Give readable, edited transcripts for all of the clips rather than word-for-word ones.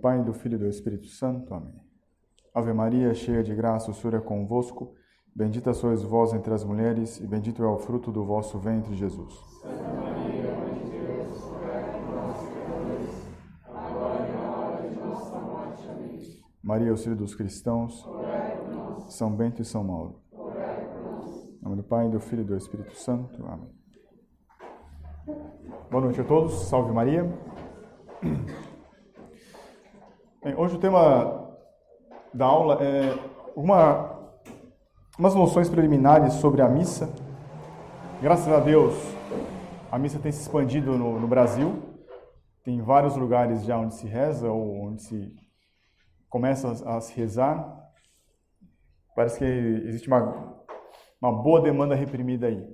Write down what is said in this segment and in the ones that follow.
do Pai, do Filho e do Espírito Santo. Amém. Ave Maria, cheia de graça, o Senhor é convosco. Bendita sois vós entre as mulheres, e bendito é o fruto do vosso ventre, Jesus. Santa Maria, Mãe de Deus, rogai por nós, pecadores, agora e na hora de nossa morte. Amém. Maria, auxílio dos cristãos, Rogai por nós. São Bento e São Mauro. Rogai por nós. Em nome do Pai, do Filho e do Espírito Santo. Amém. Boa noite a todos. Salve Maria. Bem, hoje o tema da aula é umas noções preliminares sobre a missa. Graças a Deus, a missa tem se expandido no Brasil. Tem vários lugares já onde se reza ou onde se começa a se rezar. Parece que existe uma boa demanda reprimida aí.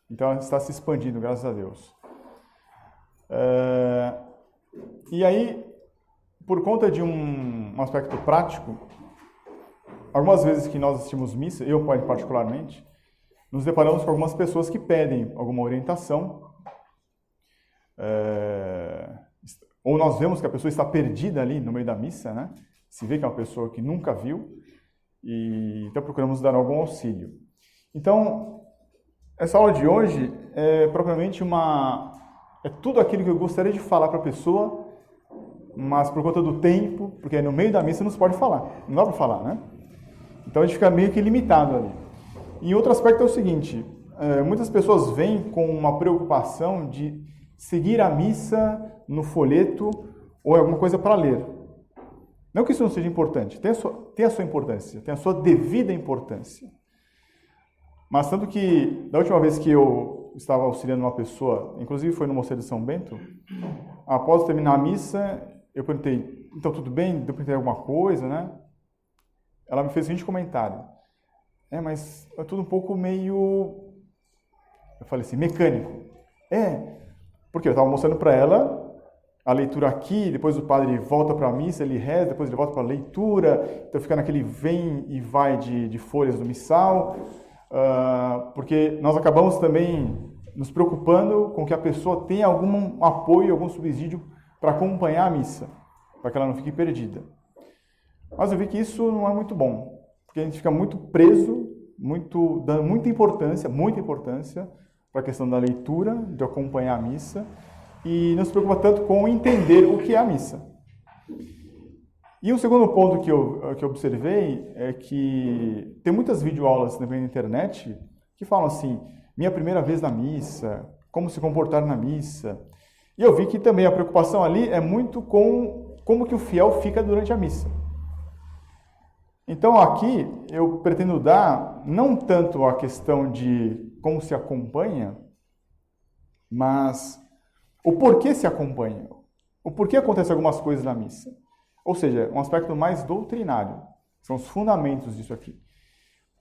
Então, ela está se expandindo, graças a Deus. E aí, por conta de um aspecto prático, algumas vezes que nós assistimos missa, eu particularmente, nos deparamos com algumas pessoas que pedem alguma orientação, ou nós vemos que a pessoa está perdida ali no meio da missa, né? Se vê que é uma pessoa que nunca viu, e então procuramos dar algum auxílio. Então, essa aula de hoje é propriamente é tudo aquilo que eu gostaria de falar para a pessoa, mas por conta do tempo, porque no meio da missa não se pode falar, não dá para falar, né? Então a gente fica meio que limitado ali. E outro aspecto é o seguinte, muitas pessoas vêm com uma preocupação de seguir a missa no folheto ou alguma coisa para ler. Não que isso não seja importante, tem a sua importância, tem a sua devida importância. Mas tanto que, da última vez que eu estava auxiliando uma pessoa, inclusive foi no Mosteiro de São Bento, após terminar a missa, eu perguntei, então tudo bem? Deu para entender alguma coisa, né? Ela me fez o seguinte comentário, mas é tudo um pouco meio, eu falei assim, mecânico. Porque eu estava mostrando para ela a leitura aqui, depois o padre volta para a missa, ele reza, depois ele volta para a leitura, então fica naquele vem e vai de folhas do missal, porque nós acabamos também nos preocupando com que a pessoa tenha algum apoio, algum subsídio para acompanhar a missa, para que ela não fique perdida. Mas eu vi que isso não é muito bom, porque a gente fica muito preso, dando muita importância para a questão da leitura, de acompanhar a missa, e não se preocupa tanto com entender o que é a missa. E o segundo ponto que eu observei é que tem muitas videoaulas também na internet que falam assim, minha primeira vez na missa, como se comportar na missa. E eu vi que também a preocupação ali é muito com como que o fiel fica durante a missa. Então aqui eu pretendo dar não tanto a questão de como se acompanha, mas o porquê se acompanha, o porquê acontecem algumas coisas na missa. Ou seja, um aspecto mais doutrinário. São os fundamentos disso aqui.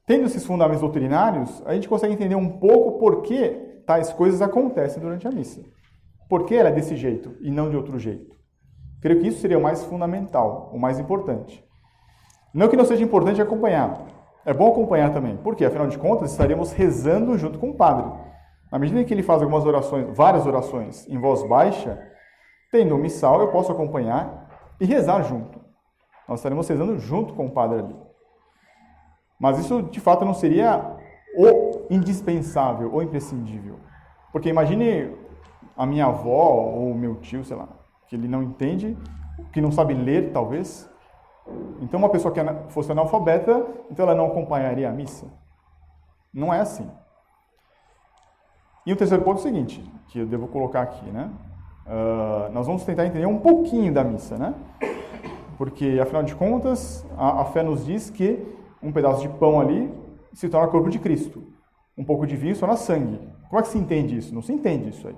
Tendo esses fundamentos doutrinários, a gente consegue entender um pouco por que tais coisas acontecem durante a missa. Por que ela é desse jeito e não de outro jeito? Creio que isso seria o mais fundamental, o mais importante. Não que não seja importante acompanhar. É bom acompanhar também. Por quê? Afinal de contas, estaremos rezando junto com o padre. Na medida em que ele faz algumas orações, várias orações em voz baixa, tendo o missal, eu posso acompanhar e rezar junto. Nós estaremos rezando junto com o padre ali. Mas isso, de fato, não seria o indispensável, o imprescindível. Porque imagine a minha avó ou o meu tio, sei lá, que ele não entende, que não sabe ler, talvez. Então, uma pessoa que fosse analfabeta, então ela não acompanharia a missa. Não é assim. E o terceiro ponto é o seguinte, que eu devo colocar aqui, né? Nós vamos tentar entender um pouquinho da missa, né? Porque, afinal de contas, a fé nos diz que um pedaço de pão ali se torna corpo de Cristo. Um pouco de vinho se torna sangue. Como é que se entende isso? Não se entende isso aí.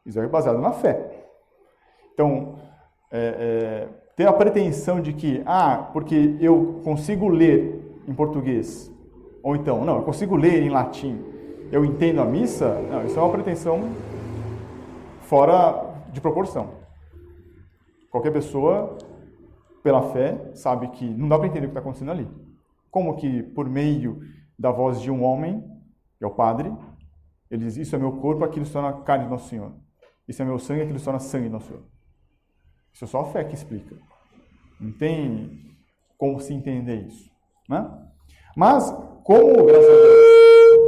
Isso é baseado na fé. Então, ter a pretensão de que, porque eu consigo ler em português, ou então, não, eu consigo ler em latim, eu entendo a missa, não, isso é uma pretensão fora de proporção. Qualquer pessoa, pela fé, sabe que não dá para entender o que está acontecendo ali. Como que, por meio da voz de um homem, que é o padre, ele diz, isso é meu corpo, aquilo se torna carne de Nosso Senhor. Isso é meu sangue, aquilo se torna sangue de Nosso Senhor. Isso é só a fé que explica. Não tem como se entender isso, né? Mas, como, graças a Deus,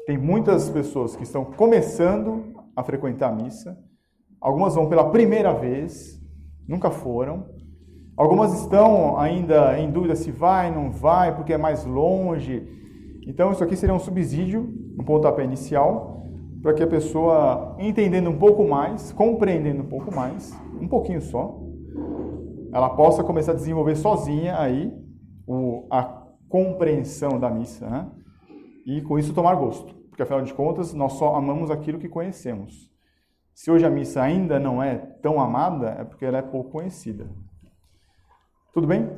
tem muitas pessoas que estão começando a frequentar a missa, algumas vão pela primeira vez, nunca foram, algumas estão ainda em dúvida se vai, não vai, porque é mais longe. Então, isso aqui seria um subsídio, um pontapé inicial, para que a pessoa, entendendo um pouco mais, compreendendo um pouco mais, um pouquinho só, ela possa começar a desenvolver sozinha aí a compreensão da missa, né? E com isso tomar gosto, porque afinal de contas nós só amamos aquilo que conhecemos. Se hoje a missa ainda não é tão amada, é porque ela é pouco conhecida. Tudo bem?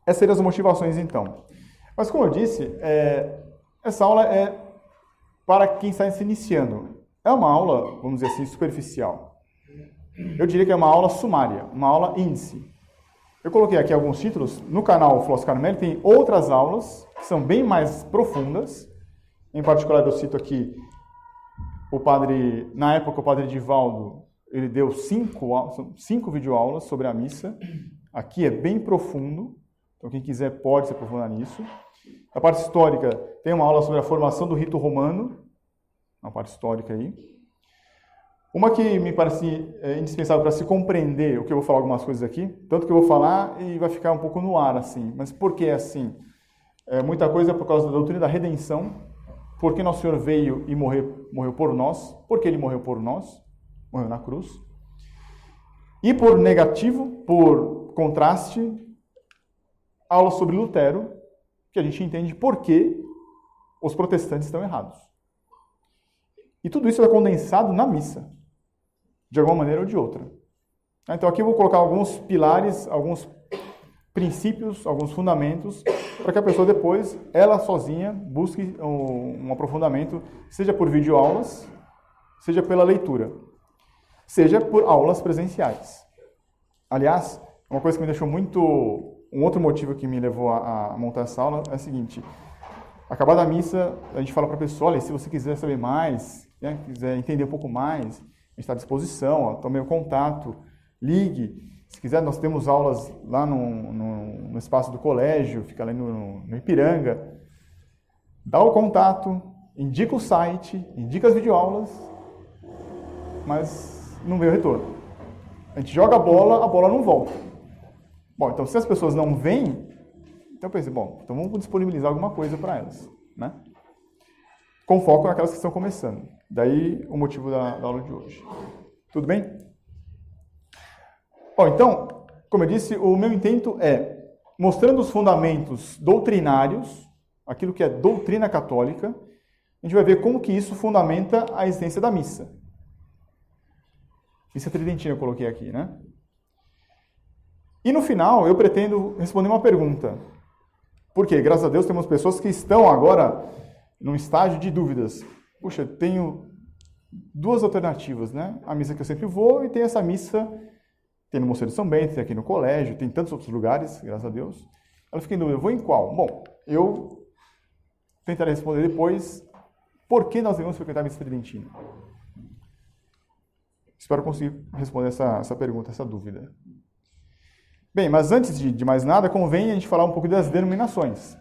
Essas seriam as motivações então. Mas como eu disse, essa aula é para quem está se iniciando. É uma aula, vamos dizer assim, superficial. Eu diria que é uma aula sumária, uma aula índice. Eu coloquei aqui alguns títulos. No canal Floss Carmelli tem outras aulas que são bem mais profundas. Em particular, eu cito aqui na época, o padre Divaldo, ele deu 5 videoaulas sobre a missa. Aqui é bem profundo, então quem quiser pode se aprofundar nisso. Na parte histórica, tem uma aula sobre a formação do rito romano, na parte histórica aí. Uma que me parece indispensável para se compreender, o que eu vou falar algumas coisas aqui, tanto que eu vou falar e vai ficar um pouco no ar assim. Mas por que assim? Muita coisa é por causa da doutrina da redenção, porque Nosso Senhor veio e morreu por nós, porque Ele morreu por nós, morreu na cruz. E por negativo, por contraste, aula sobre Lutero, que a gente entende por que os protestantes estão errados. E tudo isso é condensado na missa, de alguma maneira ou de outra. Então aqui eu vou colocar alguns pilares, alguns princípios, alguns fundamentos, para que a pessoa depois, ela sozinha, busque um aprofundamento, seja por videoaulas, seja pela leitura, seja por aulas presenciais. Aliás, uma coisa que me deixou um outro motivo que me levou a montar essa aula é o seguinte: acabada a missa, a gente fala para a pessoa, olha, se você quiser saber mais, né, quiser entender um pouco mais, a gente está à disposição, tome o contato, ligue. Se quiser, nós temos aulas lá no espaço do colégio, fica ali no Ipiranga. Dá o contato, indica o site, indica as videoaulas, mas não veio retorno. A gente joga a bola não volta. Bom, então se as pessoas não vêm, então eu pensei, então vamos disponibilizar alguma coisa para elas, né? Com foco naquelas que estão começando. Daí o motivo da aula de hoje. Tudo bem? Bom, então, como eu disse, o meu intento é, mostrando os fundamentos doutrinários, aquilo que é doutrina católica, a gente vai ver como que isso fundamenta a existência da missa. Missa tridentina eu coloquei aqui, né? E no final, eu pretendo responder uma pergunta. Porque, graças a Deus, temos pessoas que estão agora num estágio de dúvidas. Puxa, eu tenho 2 alternativas, né? A missa que eu sempre vou e tem essa missa, tem no Mosteiro de São Bento, tem aqui no colégio, tem tantos outros lugares, graças a Deus. Ela fica em dúvida, eu vou em qual? Bom, eu tentarei responder depois por que nós devemos frequentar a missa tridentina. Espero conseguir responder essa pergunta, essa dúvida. Bem, mas antes de mais nada, convém a gente falar um pouco das denominações.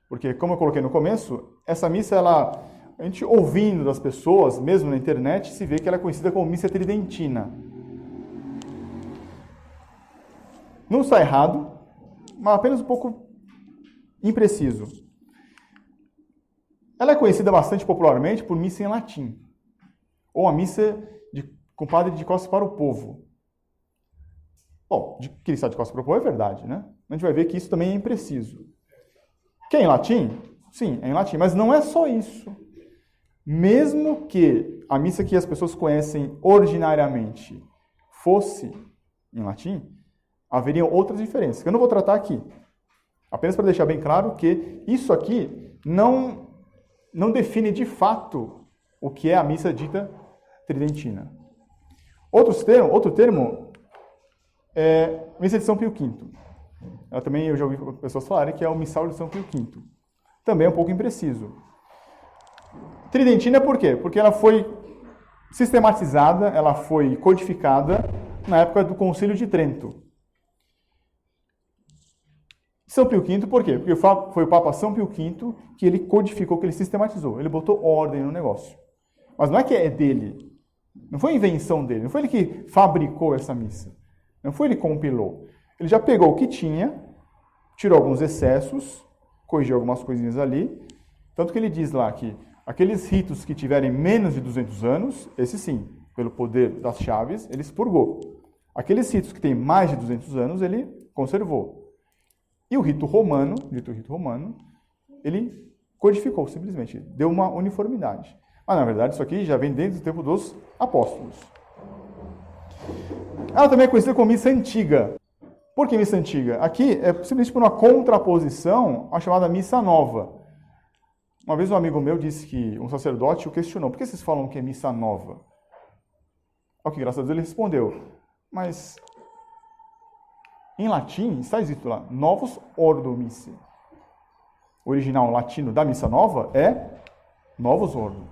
Porque, como eu coloquei no começo, essa missa, a gente ouvindo das pessoas, mesmo na internet, se vê que ela é conhecida como missa tridentina. Não está errado, mas apenas um pouco impreciso. Ela é conhecida bastante popularmente por missa em latim, ou a missa com o padre de costas para o povo. Bom, que ele está de costas para o povo é verdade, né? A gente vai ver que isso também é impreciso. Que é em latim? Sim, é em latim, mas não é só isso. Mesmo que a missa que as pessoas conhecem ordinariamente fosse em latim, haveriam outras diferenças, que eu não vou tratar aqui. Apenas para deixar bem claro que isso aqui não define de fato o que é a missa dita tridentina. Outro termo é missa de São Pio V. Eu já ouvi pessoas falarem que é o missal de São Pio V. Também é um pouco impreciso. Tridentina por quê? Porque ela foi sistematizada, ela foi codificada na época do Concílio de Trento. São Pio V, por quê? Porque foi o Papa São Pio V que ele codificou, que ele sistematizou. Ele botou ordem no negócio. Mas não é que é dele. Não foi invenção dele. Não foi ele que fabricou essa missa. Não foi ele que compilou. Ele já pegou o que tinha, tirou alguns excessos, corrigiu algumas coisinhas ali. Tanto que ele diz lá que aqueles ritos que tiverem menos de 200 anos, esse sim, pelo poder das chaves, ele expurgou. Aqueles ritos que têm mais de 200 anos, ele conservou. E o rito romano, dito rito romano, ele codificou simplesmente, deu uma uniformidade. Mas, na verdade, isso aqui já vem desde o tempo dos apóstolos. Ela também é conhecida como missa antiga. Por que missa antiga? Aqui é simplesmente por uma contraposição à chamada missa nova. Uma vez um amigo meu disse que um sacerdote o questionou: por que vocês falam que é missa nova? Ao que, graças a Deus, ele respondeu: mas em latim está escrito lá, novus ordo missae. O original latino da missa nova é novus ordo.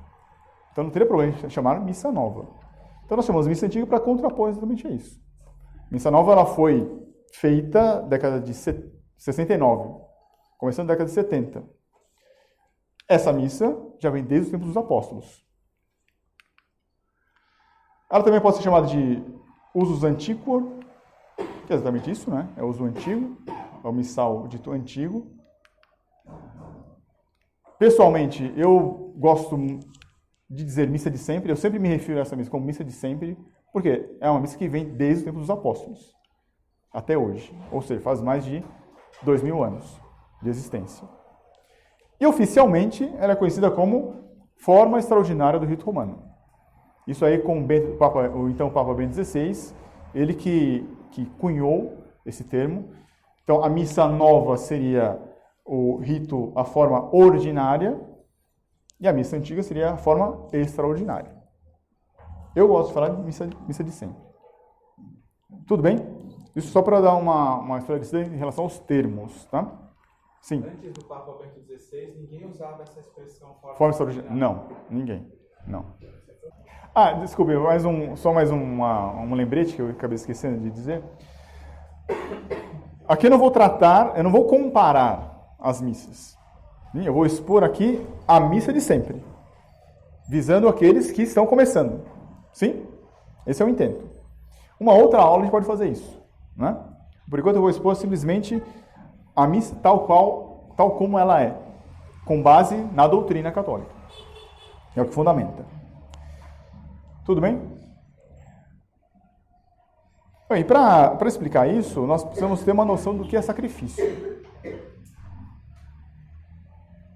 Então não teria problema em chamar missa nova. Então nós chamamos missa antiga para contrapor exatamente a isso. Missa nova ela foi feita na década de 69, começando na década de 70. Essa missa já vem desde os tempos dos apóstolos. Ela também pode ser chamada de usus antiquor, que é exatamente isso, né? É o uso antigo, é o missal dito antigo. Pessoalmente, eu gosto de dizer missa de sempre, eu sempre me refiro a essa missa como missa de sempre, porque é uma missa que vem desde o tempo dos apóstolos, até hoje. Ou seja, faz mais de 2000 anos de existência. E oficialmente, ela é conhecida como forma extraordinária do rito romano. Isso aí com o então Papa Bento XVI, ele que cunhou esse termo. Então, a missa nova seria o rito, a forma ordinária, e a missa antiga seria a forma extraordinária. Eu gosto de falar de missa de sempre. Tudo bem? Isso só para dar uma esclarecida em relação aos termos, tá? Sim. Antes do Papa Bento XVI, ninguém usava essa expressão forma extraordinária. Não, ninguém. Não. Ah, desculpe, só mais um lembrete que eu acabei esquecendo de dizer. Aqui eu não vou comparar as missas. Eu vou expor aqui a missa de sempre, visando aqueles que estão começando. Sim? Esse é o intento. Uma outra aula a gente pode fazer isso, né? Por enquanto eu vou expor simplesmente a missa tal como ela é, com base na doutrina católica. É o que fundamenta. Tudo bem? Bem, para explicar isso, nós precisamos ter uma noção do que é sacrifício.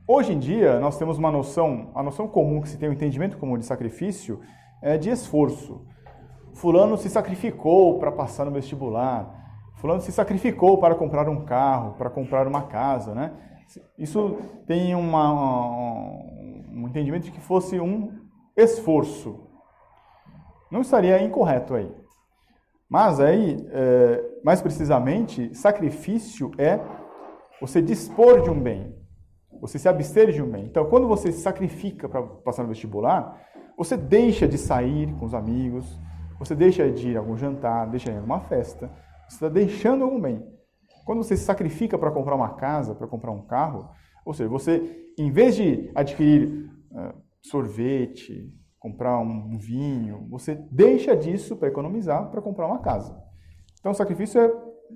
Hoje em dia, nós temos a noção comum que se tem um entendimento comum de sacrifício é de esforço. Fulano se sacrificou para passar no vestibular. Fulano se sacrificou para comprar um carro, para comprar uma casa, né? Isso tem um entendimento de que fosse um esforço. Não estaria incorreto aí. Mas aí, mais precisamente, sacrifício é você dispor de um bem. Você se abster de um bem. Então, quando você se sacrifica para passar no vestibular, você deixa de sair com os amigos, você deixa de ir a algum jantar, deixa de ir a uma festa, você está deixando algum bem. Quando você se sacrifica para comprar uma casa, para comprar um carro, ou seja, você, em vez de adquirir sorvete, comprar um vinho, você deixa disso para economizar para comprar uma casa. Então, o sacrifício é,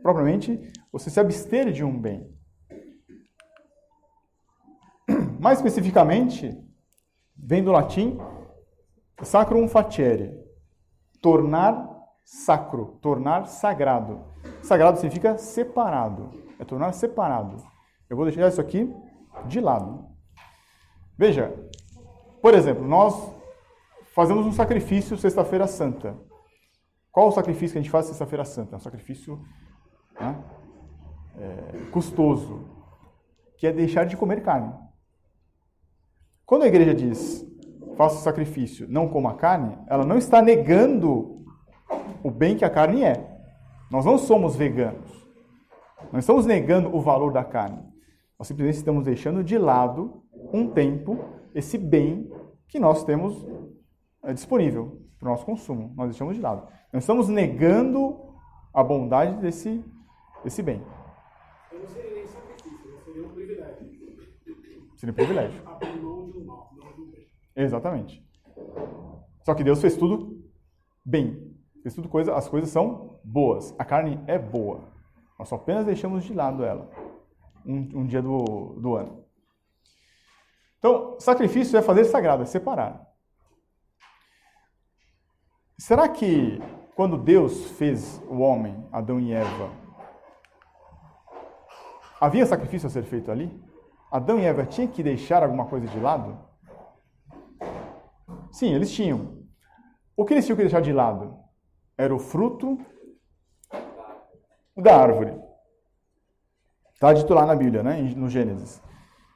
propriamente, você se abster de um bem. Mais especificamente, vem do latim sacrum facere, tornar sacro, tornar sagrado. Sagrado significa separado, é tornar separado. Eu vou deixar isso aqui de lado. Veja, por exemplo, nós fazemos um sacrifício sexta-feira santa. Qual o sacrifício que a gente faz sexta-feira santa? É um sacrifício custoso, que é deixar de comer carne. Quando a igreja diz, faça o sacrifício, não coma carne, ela não está negando o bem que a carne é. Nós não somos veganos. Não estamos negando o valor da carne. Nós simplesmente estamos deixando de lado um tempo esse bem que nós temos disponível para o nosso consumo. Nós deixamos de lado. Não estamos negando a bondade desse bem. Eu não seria nem Seria um privilégio. Abrir mão do mal, não do bem. Exatamente. Só que Deus fez tudo bem. Fez tudo as coisas são boas. A carne é boa. Nós só apenas deixamos de lado ela. Um dia do ano. Então, sacrifício é fazer sagrado, é separar. Será que quando Deus fez o homem, Adão e Eva, havia sacrifício a ser feito ali? Adão e Eva tinham que deixar alguma coisa de lado? Sim, eles tinham. O que eles tinham que deixar de lado? Era o fruto da árvore. Está dito lá na Bíblia, né? No Gênesis.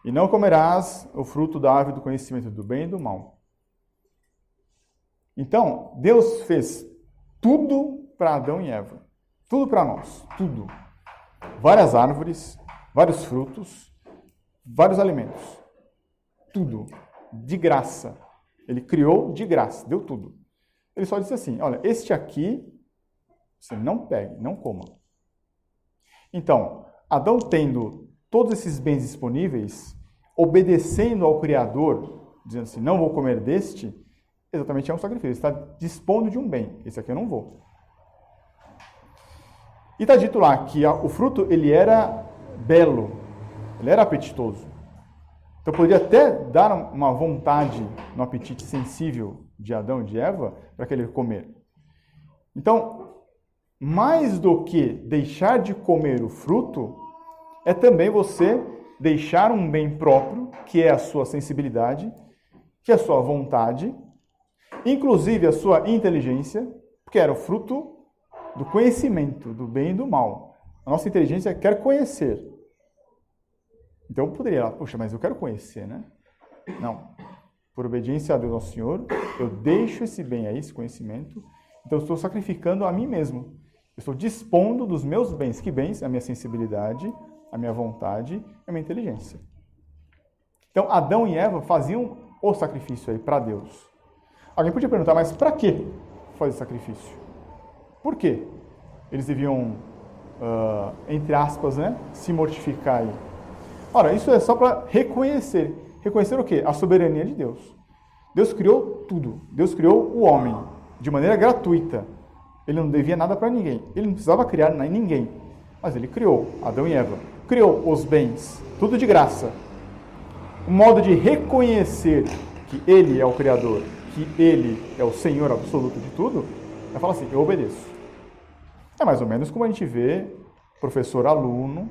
E não comerás o fruto da árvore do conhecimento do bem e do mal. Então, Deus fez tudo para Adão e Eva. Tudo para nós. Tudo. Várias árvores, vários frutos, vários alimentos. Tudo. De graça. Ele criou de graça. Deu tudo. Ele só disse assim, olha, este aqui, você não pegue, não coma. Então, Adão tendo todos esses bens disponíveis, obedecendo ao Criador, dizendo assim, não vou comer deste, exatamente é um sacrifício. Ele está dispondo de um bem. Esse aqui eu não vou. E está dito lá que o fruto, ele era belo, ele era apetitoso. Então, poderia até dar uma vontade no apetite sensível de Adão e de Eva para que ele comer. Então, mais do que deixar de comer o fruto, é também você deixar um bem próprio, que é a sua sensibilidade, que é a sua vontade, inclusive a sua inteligência, que era o fruto do conhecimento, do bem e do mal. A nossa inteligência quer conhecer. Então eu poderia falar, puxa, mas eu quero conhecer, né? Não. Por obediência a Deus, ao Senhor, eu deixo esse bem aí, esse conhecimento, então eu estou sacrificando a mim mesmo. Eu estou dispondo dos meus bens. Que bens? A minha sensibilidade, a minha vontade, a minha inteligência. Então, Adão e Eva faziam o sacrifício aí para Deus. Alguém podia perguntar, mas para que fazer sacrifício? Por quê? Eles deviam, entre aspas, né, se mortificar aí. Ora, isso é só para reconhecer. Reconhecer o quê? A soberania de Deus. Deus criou tudo. Deus criou o homem de maneira gratuita. Ele não devia nada para ninguém. Ele não precisava criar ninguém. Mas ele criou Adão e Eva. Criou os bens. Tudo de graça. Um modo de reconhecer que ele é o Criador, que ele é o Senhor absoluto de tudo, é falar assim, eu obedeço. É mais ou menos como a gente vê professor-aluno,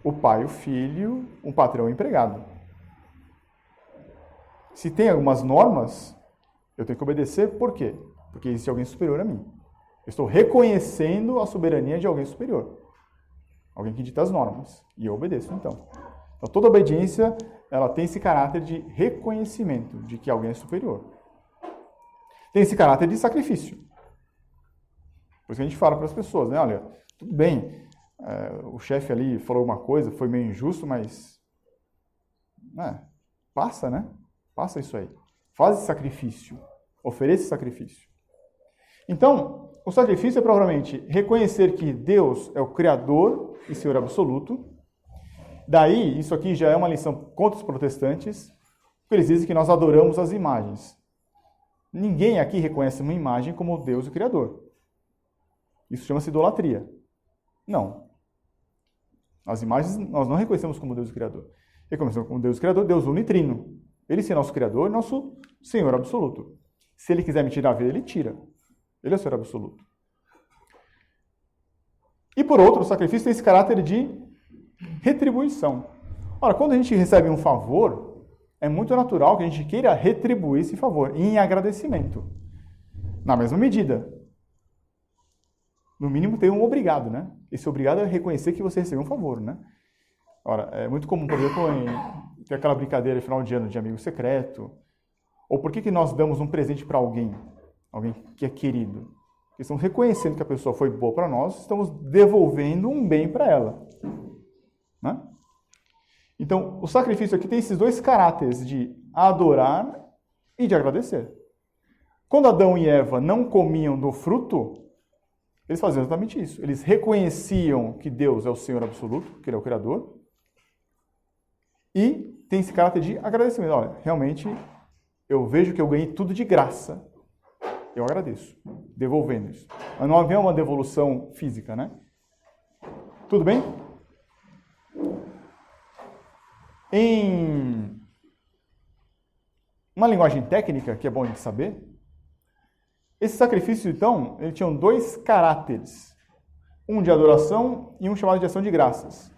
o pai, o filho, um patrão, empregado. Se tem algumas normas, eu tenho que obedecer, por quê? Porque existe alguém superior a mim. Eu estou reconhecendo a soberania de alguém superior. Alguém que dita as normas. E eu obedeço, então. Então, toda obediência, ela tem esse caráter de reconhecimento de que alguém é superior. Tem esse caráter de sacrifício. Por isso que a gente fala para as pessoas, né? Olha, tudo bem, o chefe ali falou uma coisa, foi meio injusto, mas passa, né? Passa isso aí. Faz esse sacrifício. Ofereça esse sacrifício. Então, o sacrifício é provavelmente reconhecer que Deus é o Criador e Senhor absoluto. Daí, isso aqui já é uma lição contra os protestantes, porque eles dizem que nós adoramos as imagens. Ninguém aqui reconhece uma imagem como Deus o Criador. Isso chama-se idolatria. Não. As imagens nós não reconhecemos como Deus o Criador. Reconhecemos como Deus o Criador, Deus unitrino. Ele é nosso Criador e nosso Senhor absoluto. Se Ele quiser me tirar a vida, Ele tira. Ele é o Senhor absoluto. E por outro, o sacrifício tem esse caráter de retribuição. Ora, quando a gente recebe um favor, é muito natural que a gente queira retribuir esse favor em agradecimento. Na mesma medida. No mínimo tem um obrigado, né? Esse obrigado é reconhecer que você recebeu um favor, né? Ora, é muito comum, por exemplo, ter aquela brincadeira de final de ano de amigo secreto. Ou por que nós damos um presente para alguém que é querido? Porque estamos reconhecendo que a pessoa foi boa para nós, estamos devolvendo um bem para ela. Né? Então, o sacrifício aqui tem esses dois caráteres de adorar e de agradecer. Quando Adão e Eva não comiam do fruto, eles faziam exatamente isso. Eles reconheciam que Deus é o Senhor absoluto, que Ele é o Criador, E tem esse caráter de agradecimento. Olha, realmente, eu vejo que eu ganhei tudo de graça. Eu agradeço, devolvendo isso. Mas não havia uma devolução física, né? Tudo bem? Em uma linguagem técnica, que é bom a gente saber, esses sacrifícios, então, eles tinham dois caráteres. Um de adoração e um chamado de ação de graças.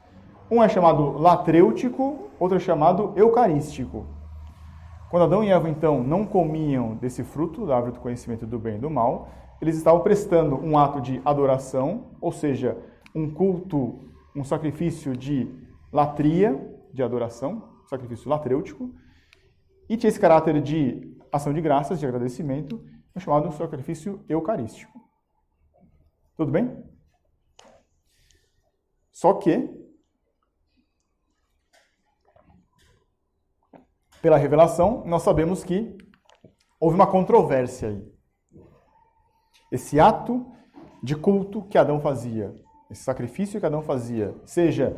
Um é chamado latrêutico, outro é chamado eucarístico. Quando Adão e Eva, então, não comiam desse fruto, da árvore do conhecimento do bem e do mal, eles estavam prestando um ato de adoração, ou seja, um culto, um sacrifício de latria, de adoração, sacrifício latrêutico, e tinha esse caráter de ação de graças, de agradecimento, chamado sacrifício eucarístico. Tudo bem? Só que, pela revelação, nós sabemos que houve uma controvérsia aí. Esse ato de culto que Adão fazia, esse sacrifício que Adão fazia, seja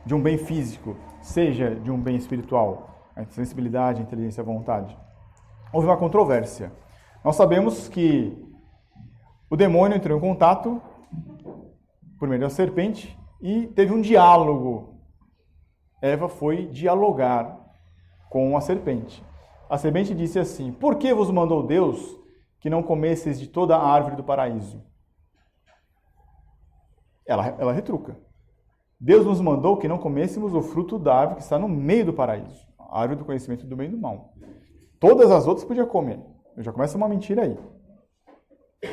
de um bem físico, seja de um bem espiritual, a sensibilidade, a inteligência, a vontade, houve uma controvérsia. Nós sabemos que o demônio entrou em contato por meio da serpente e teve um diálogo. Eva foi dialogar com a serpente. A serpente disse assim: por que vos mandou Deus que não comesseis de toda a árvore do paraíso? Ela retruca. Deus nos mandou que não comêssemos o fruto da árvore que está no meio do paraíso, a árvore do conhecimento do bem e do mal. Todas as outras podia comer. Já começa uma mentira aí.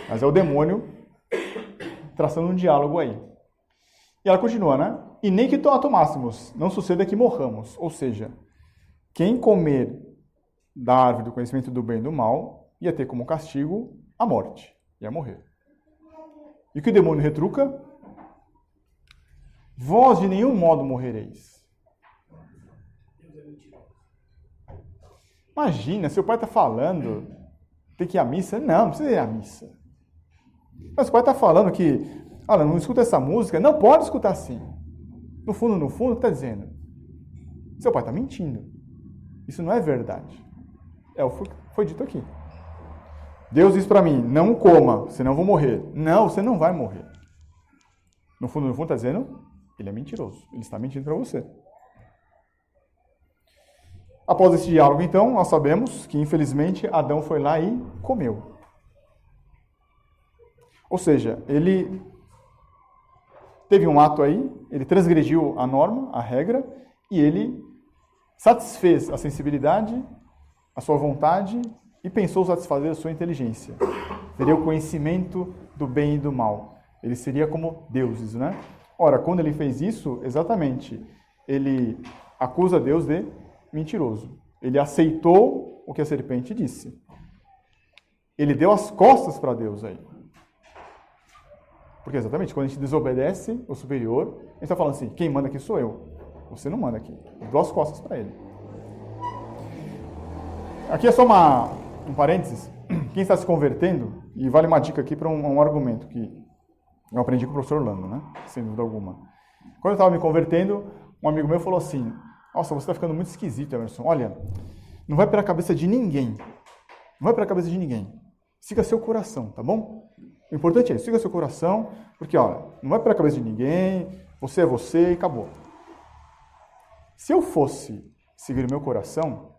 Mas é o demônio traçando um diálogo aí. E ela continua, né? E nem que a tomássemos, não suceda que morramos. Ou seja, quem comer da árvore do conhecimento do bem e do mal ia ter como castigo a morte. Ia morrer. E o que o demônio retruca? Vós de nenhum modo morrereis. Imagina, seu pai está falando, tem que ir à missa. Não precisa ir à missa. Mas o pai está falando que, olha, não escuta essa música. Não pode escutar assim. No fundo, o que está dizendo? Seu pai está mentindo. Isso não é verdade. Foi dito aqui. Deus diz para mim, não coma, senão eu vou morrer. Não, você não vai morrer. No fundo, está dizendo, ele é mentiroso. Ele está mentindo para você. Após esse diálogo, então, nós sabemos que, infelizmente, Adão foi lá e comeu. Ou seja, ele teve um ato aí, ele transgrediu a norma, a regra, e ele satisfez a sensibilidade, a sua vontade, e pensou satisfazer a sua inteligência. Teria o conhecimento do bem e do mal. Ele seria como deuses, né? Ora, quando ele fez isso, exatamente, ele acusa Deus de mentiroso. Ele aceitou o que a serpente disse. Ele deu as costas para Deus aí. Porque exatamente, quando a gente desobedece o superior, a gente está falando assim, quem manda aqui sou eu. Você não manda aqui. Eu dou as costas para ele. Aqui é só um parênteses. Quem está se convertendo, e vale uma dica aqui para um argumento que eu aprendi com o professor Orlando, né? Sem dúvida alguma. Quando eu estava me convertendo, um amigo meu falou assim, nossa, você está ficando muito esquisito, Emerson. Olha, não vai pela cabeça de ninguém. Não vai pela cabeça de ninguém. Siga seu coração, tá bom? O importante é, siga seu coração, porque, olha, não vai pela cabeça de ninguém, você é você e acabou. Se eu fosse seguir o meu coração,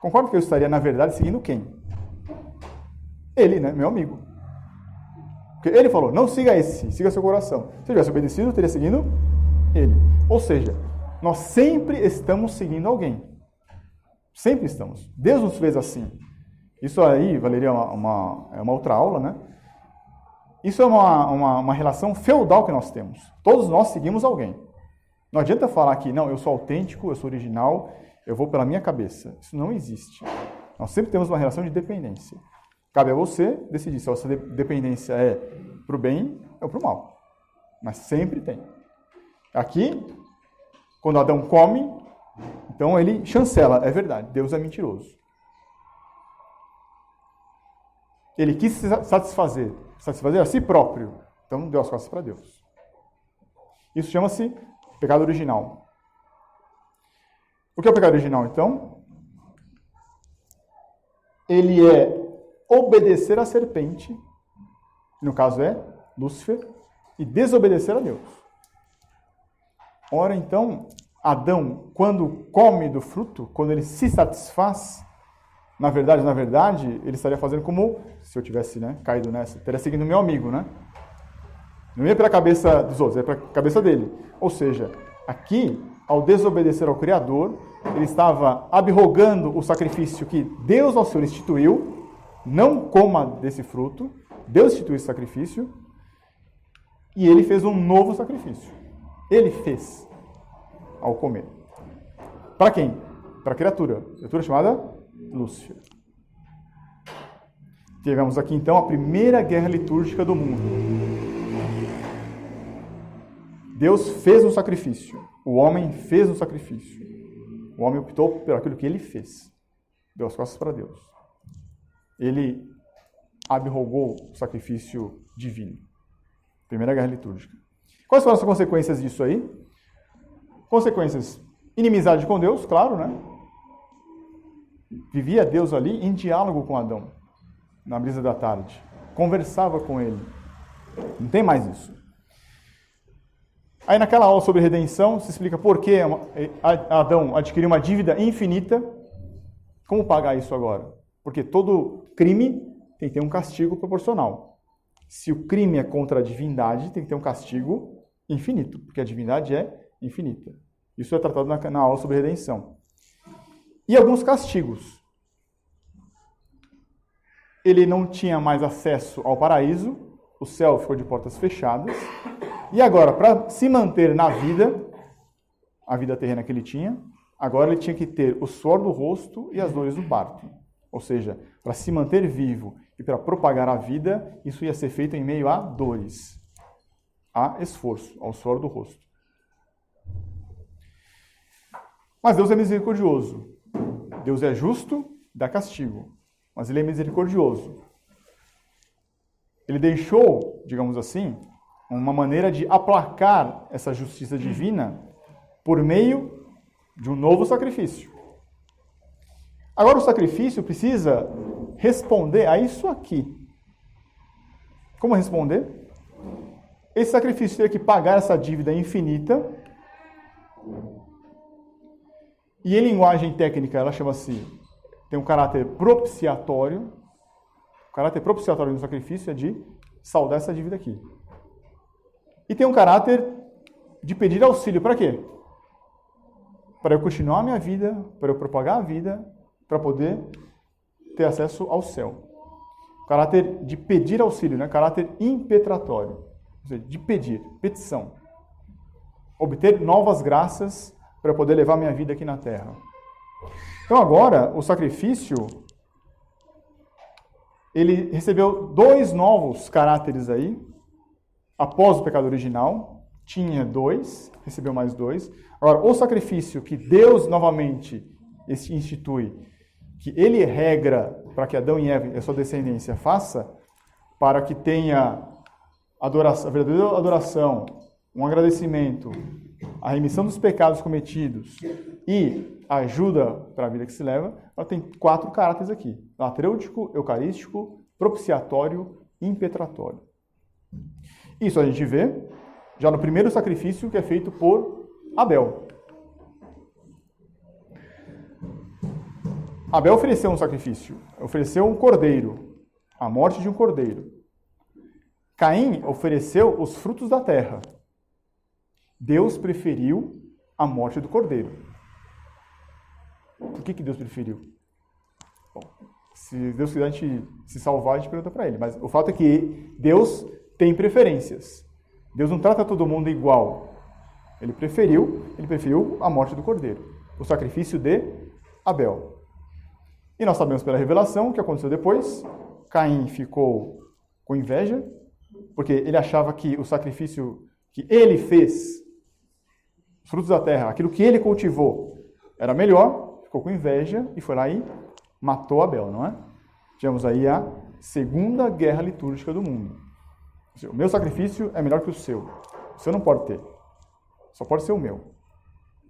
concordo que eu estaria, na verdade, seguindo quem? Ele, né? Meu amigo. Porque ele falou, não siga esse, siga seu coração. Se eu tivesse obedecido, eu teria seguido ele. Ou seja, nós sempre estamos seguindo alguém. Sempre estamos. Deus nos fez assim. Isso aí valeria uma outra aula, né? Isso é uma relação feudal que nós temos. Todos nós seguimos alguém. Não adianta falar que, não, eu sou autêntico, eu sou original, eu vou pela minha cabeça. Isso não existe. Nós sempre temos uma relação de dependência. Cabe a você decidir se a sua dependência é para o bem ou para o mal. Mas sempre tem. Aqui, quando Adão come, então ele chancela. É verdade, Deus é mentiroso. Ele quis satisfazer a si próprio. Então deu as costas para Deus. Isso chama-se pecado original. O que é o pecado original, então? Ele é obedecer à serpente, no caso é Lúcifer, e desobedecer a Deus. Ora, então, Adão, quando come do fruto, quando ele se satisfaz, na verdade, ele estaria fazendo como se eu tivesse caído nessa, teria seguido o meu amigo, né? Não ia pela cabeça dos outros, ia pela cabeça dele. Ou seja, aqui, ao desobedecer ao Criador, ele estava abrogando o sacrifício que Deus ao Senhor instituiu, não coma desse fruto, Deus instituiu esse sacrifício, e ele fez um novo sacrifício. Ele fez ao comer. Para quem? Para a criatura chamada Lúcifer. Tivemos aqui então a primeira guerra litúrgica do mundo. Deus fez um sacrifício. O homem fez um sacrifício. O homem optou por aquilo que ele fez. Deu as costas para Deus. Ele abrogou o sacrifício divino. Primeira guerra litúrgica. Quais foram as consequências disso aí? Consequências: inimizade com Deus, claro, né? Vivia Deus ali em diálogo com Adão, na brisa da tarde. Conversava com ele. Não tem mais isso. Aí naquela aula sobre redenção, se explica por que Adão adquiriu uma dívida infinita. Como pagar isso agora? Porque todo crime tem que ter um castigo proporcional. Se o crime é contra a divindade, tem que ter um castigo infinito, porque a divindade é infinita. Isso é tratado na aula sobre redenção. E alguns castigos. Ele não tinha mais acesso ao paraíso, o céu ficou de portas fechadas, e agora, para se manter na vida, a vida terrena que ele tinha, agora ele tinha que ter o suor do rosto e as dores do parto. Ou seja, para se manter vivo e para propagar a vida, isso ia ser feito em meio a dores, a esforço, ao suor do rosto. Mas Deus é misericordioso. Deus é justo, dá castigo, mas ele é misericordioso. Ele deixou, digamos assim, uma maneira de aplacar essa justiça divina por meio de um novo sacrifício. Agora o sacrifício precisa responder a isso aqui. Como responder? Esse sacrifício teria que pagar essa dívida infinita. E em linguagem técnica, ela chama-se, tem um caráter propiciatório. O caráter propiciatório do sacrifício é de saldar essa dívida aqui. E tem um caráter de pedir auxílio. Para quê? Para eu continuar a minha vida, para eu propagar a vida, para poder ter acesso ao céu. O caráter de pedir auxílio, né? Caráter impetratório. Ou seja, de pedir, petição. Obter novas graças para poder levar minha vida aqui na terra. Então agora, o sacrifício, ele recebeu dois novos caráteres aí. Após o pecado original, tinha 2, recebeu mais 2. Agora, o sacrifício que Deus novamente institui, que ele regra para que Adão e Eva e a sua descendência faça, para que tenha adoração, a verdadeira adoração, um agradecimento, a remissão dos pecados cometidos e a ajuda para a vida que se leva, ela tem 4 caráteres aqui: latrêutico, eucarístico, propiciatório e impetratório. Isso a gente vê já no primeiro sacrifício que é feito por Abel. Abel ofereceu um sacrifício, ofereceu um cordeiro, a morte de um cordeiro. Caim ofereceu os frutos da terra. Deus preferiu a morte do cordeiro. Por que Deus preferiu? Bom, se Deus quiser a gente se salvar, a gente pergunta para ele. Mas o fato é que Deus tem preferências. Deus não trata todo mundo igual. Ele preferiu a morte do cordeiro, o sacrifício de Abel. E nós sabemos pela revelação o que aconteceu depois. Caim ficou com inveja, porque ele achava que o sacrifício que ele fez, os frutos da terra, aquilo que ele cultivou, era melhor, ficou com inveja e foi lá e matou Abel, não é? Tivemos aí a segunda guerra litúrgica do mundo. O meu sacrifício é melhor que o seu. O seu não pode ter. Só pode ser o meu.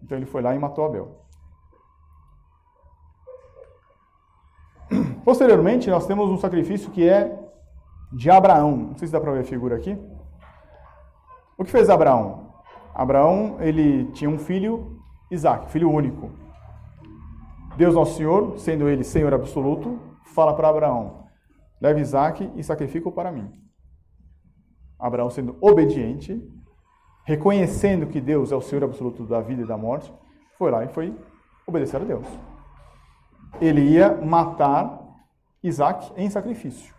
Então ele foi lá e matou Abel. Posteriormente, nós temos um sacrifício que é de Abraão. Não sei se dá para ver a figura aqui. O que fez Abraão? Abraão, ele tinha um filho, Isaac, filho único. Deus Nosso Senhor, sendo ele Senhor absoluto, fala para Abraão: leve Isaac e sacrifica-o para mim. Abraão, sendo obediente, reconhecendo que Deus é o Senhor absoluto da vida e da morte, foi lá e foi obedecer a Deus. Ele ia matar Isaac em sacrifício.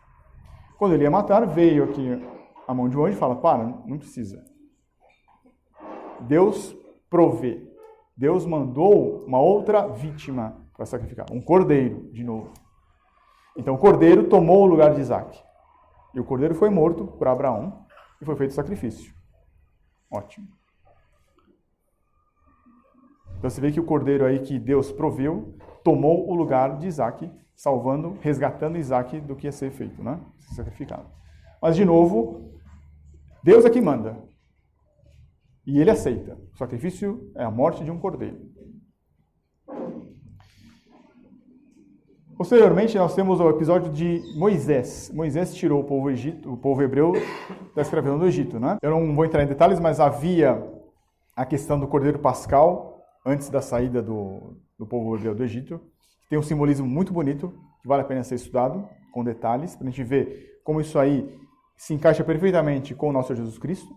Quando ele ia matar, veio aqui a mão de um anjo e fala: para, não precisa. Deus provê. Deus mandou uma outra vítima para sacrificar, um cordeiro, de novo. Então o cordeiro tomou o lugar de Isaac. E o cordeiro foi morto por Abraão e foi feito sacrifício. Ótimo. Então você vê que o cordeiro aí que Deus proveu tomou o lugar de Isaac, salvando, resgatando Isaac do que ia ser feito, né? Ser sacrificado. Mas, de novo, Deus é que manda. E ele aceita. O sacrifício é a morte de um cordeiro. Posteriormente, nós temos o episódio de Moisés. Moisés tirou o povo hebreu da escravidão do Egito, né? Eu não vou entrar em detalhes, mas havia a questão do cordeiro pascal antes da saída do povo hebreu do Egito. Tem um simbolismo muito bonito, que vale a pena ser estudado, com detalhes, para a gente ver como isso aí se encaixa perfeitamente com o nosso Jesus Cristo.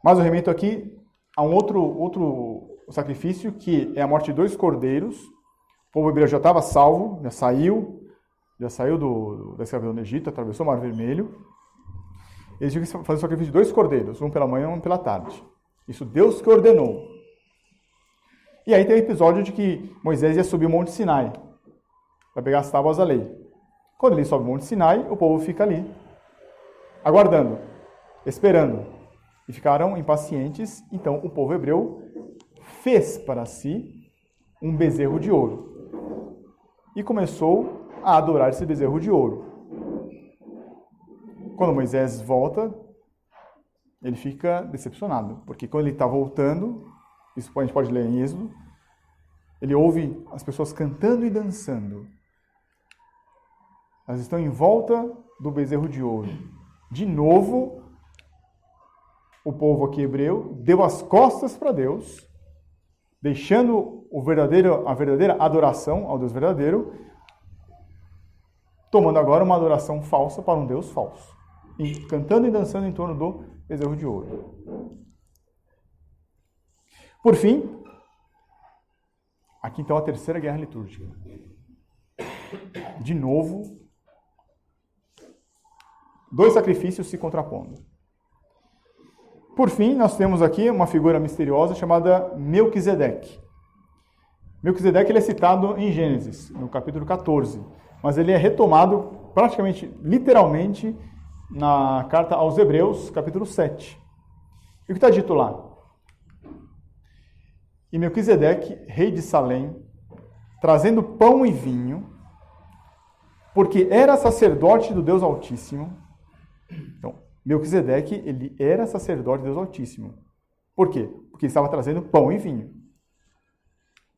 Mas eu remito aqui a um outro sacrifício, que é a morte de 2 cordeiros. O povo hebreu já estava salvo, já saiu da escravidão do Egito, atravessou o Mar Vermelho. Eles tinham que fazer o sacrifício de 2 cordeiros, um pela manhã e um pela tarde. Isso Deus que ordenou. E aí tem o episódio de que Moisés ia subir o Monte Sinai para pegar as tábuas da lei. Quando ele sobe o Monte Sinai, o povo fica ali, aguardando, esperando. E ficaram impacientes, então o povo hebreu fez para si um bezerro de ouro. E começou a adorar esse bezerro de ouro. Quando Moisés volta, ele fica decepcionado, porque quando ele está voltando, isso a gente pode ler em Êxodo, ele ouve as pessoas cantando e dançando. Elas estão em volta do bezerro de ouro. De novo, o povo aqui hebreu deu as costas para Deus, deixando a verdadeira adoração ao Deus verdadeiro, tomando agora uma adoração falsa para um Deus falso. E cantando e dançando em torno do bezerro de ouro. Por fim, aqui então a terceira guerra litúrgica. De novo, 2 sacrifícios se contrapondo. Por fim, nós temos aqui uma figura misteriosa chamada Melquisedeque. Melquisedeque ele é citado em Gênesis, no capítulo 14, mas ele é retomado praticamente, literalmente, na carta aos Hebreus, capítulo 7. E o que está dito lá? E Melquisedeque, rei de Salém, trazendo pão e vinho, porque era sacerdote do Deus Altíssimo. Então, Melquisedeque, ele era sacerdote do Deus Altíssimo. Por quê? Porque ele estava trazendo pão e vinho.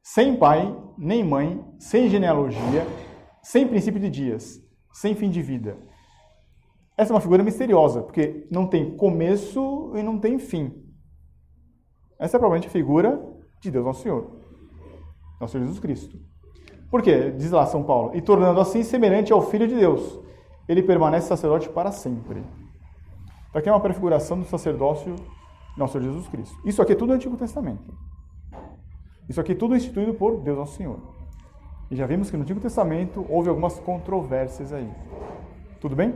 Sem pai, nem mãe, sem genealogia, sem princípio de dias, sem fim de vida. Essa é uma figura misteriosa, porque não tem começo e não tem fim. Essa é provavelmente a figura de Deus Nosso Senhor, Nosso Senhor Jesus Cristo. Por quê? Diz lá São Paulo, e tornando assim semelhante ao Filho de Deus, ele permanece sacerdote para sempre. Então aqui é uma prefiguração do sacerdócio de Nosso Senhor Jesus Cristo. Isso aqui é tudo do Antigo Testamento. Isso aqui é tudo instituído por Deus Nosso Senhor. E já vimos que no Antigo Testamento houve algumas controvérsias aí. Tudo bem?